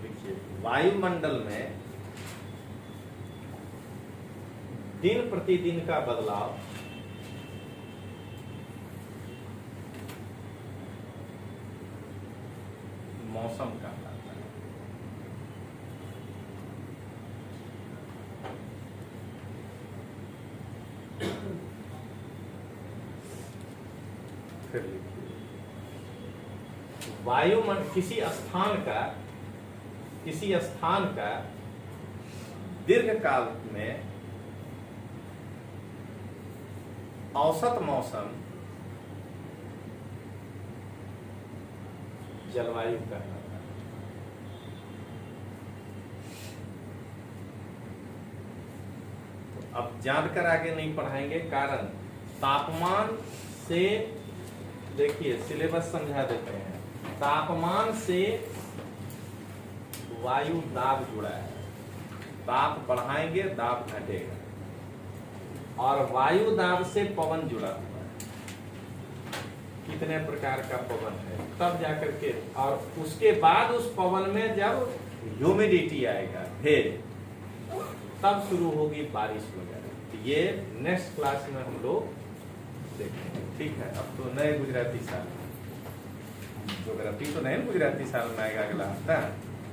देखिए, वायुमंडल में दिन प्रतिदिन का बदलाव मौसम का कहलाता है। फिर लिखिए, वायुमंडल किसी स्थान का दीर्घ काल में औसत मौसम जलवायु कहलाता है। तो अब जानकर आगे नहीं पढ़ाएंगे, कारण तापमान से, देखिए सिलेबस समझा देते हैं। तापमान से वायु दाब जुड़ा है। ताप बढ़ाएंगे, दाब घटेगा। और वायु दाब से पवन जुड़ा हुआ है। कितने प्रकार का पवन है, तब जाकर के, और उसके बाद उस पवन में जब ह्यूमिडिटी आएगा, भेज, तब शुरू होगी बारिश वगैरह। ये नेक्स्ट क्लास में हम लोग देखेंगे। ठीक है। अब तो नए गुजराती साल, ज्योग्राफी तो नए गुजराती साल में आएगा अगला हफ्ता।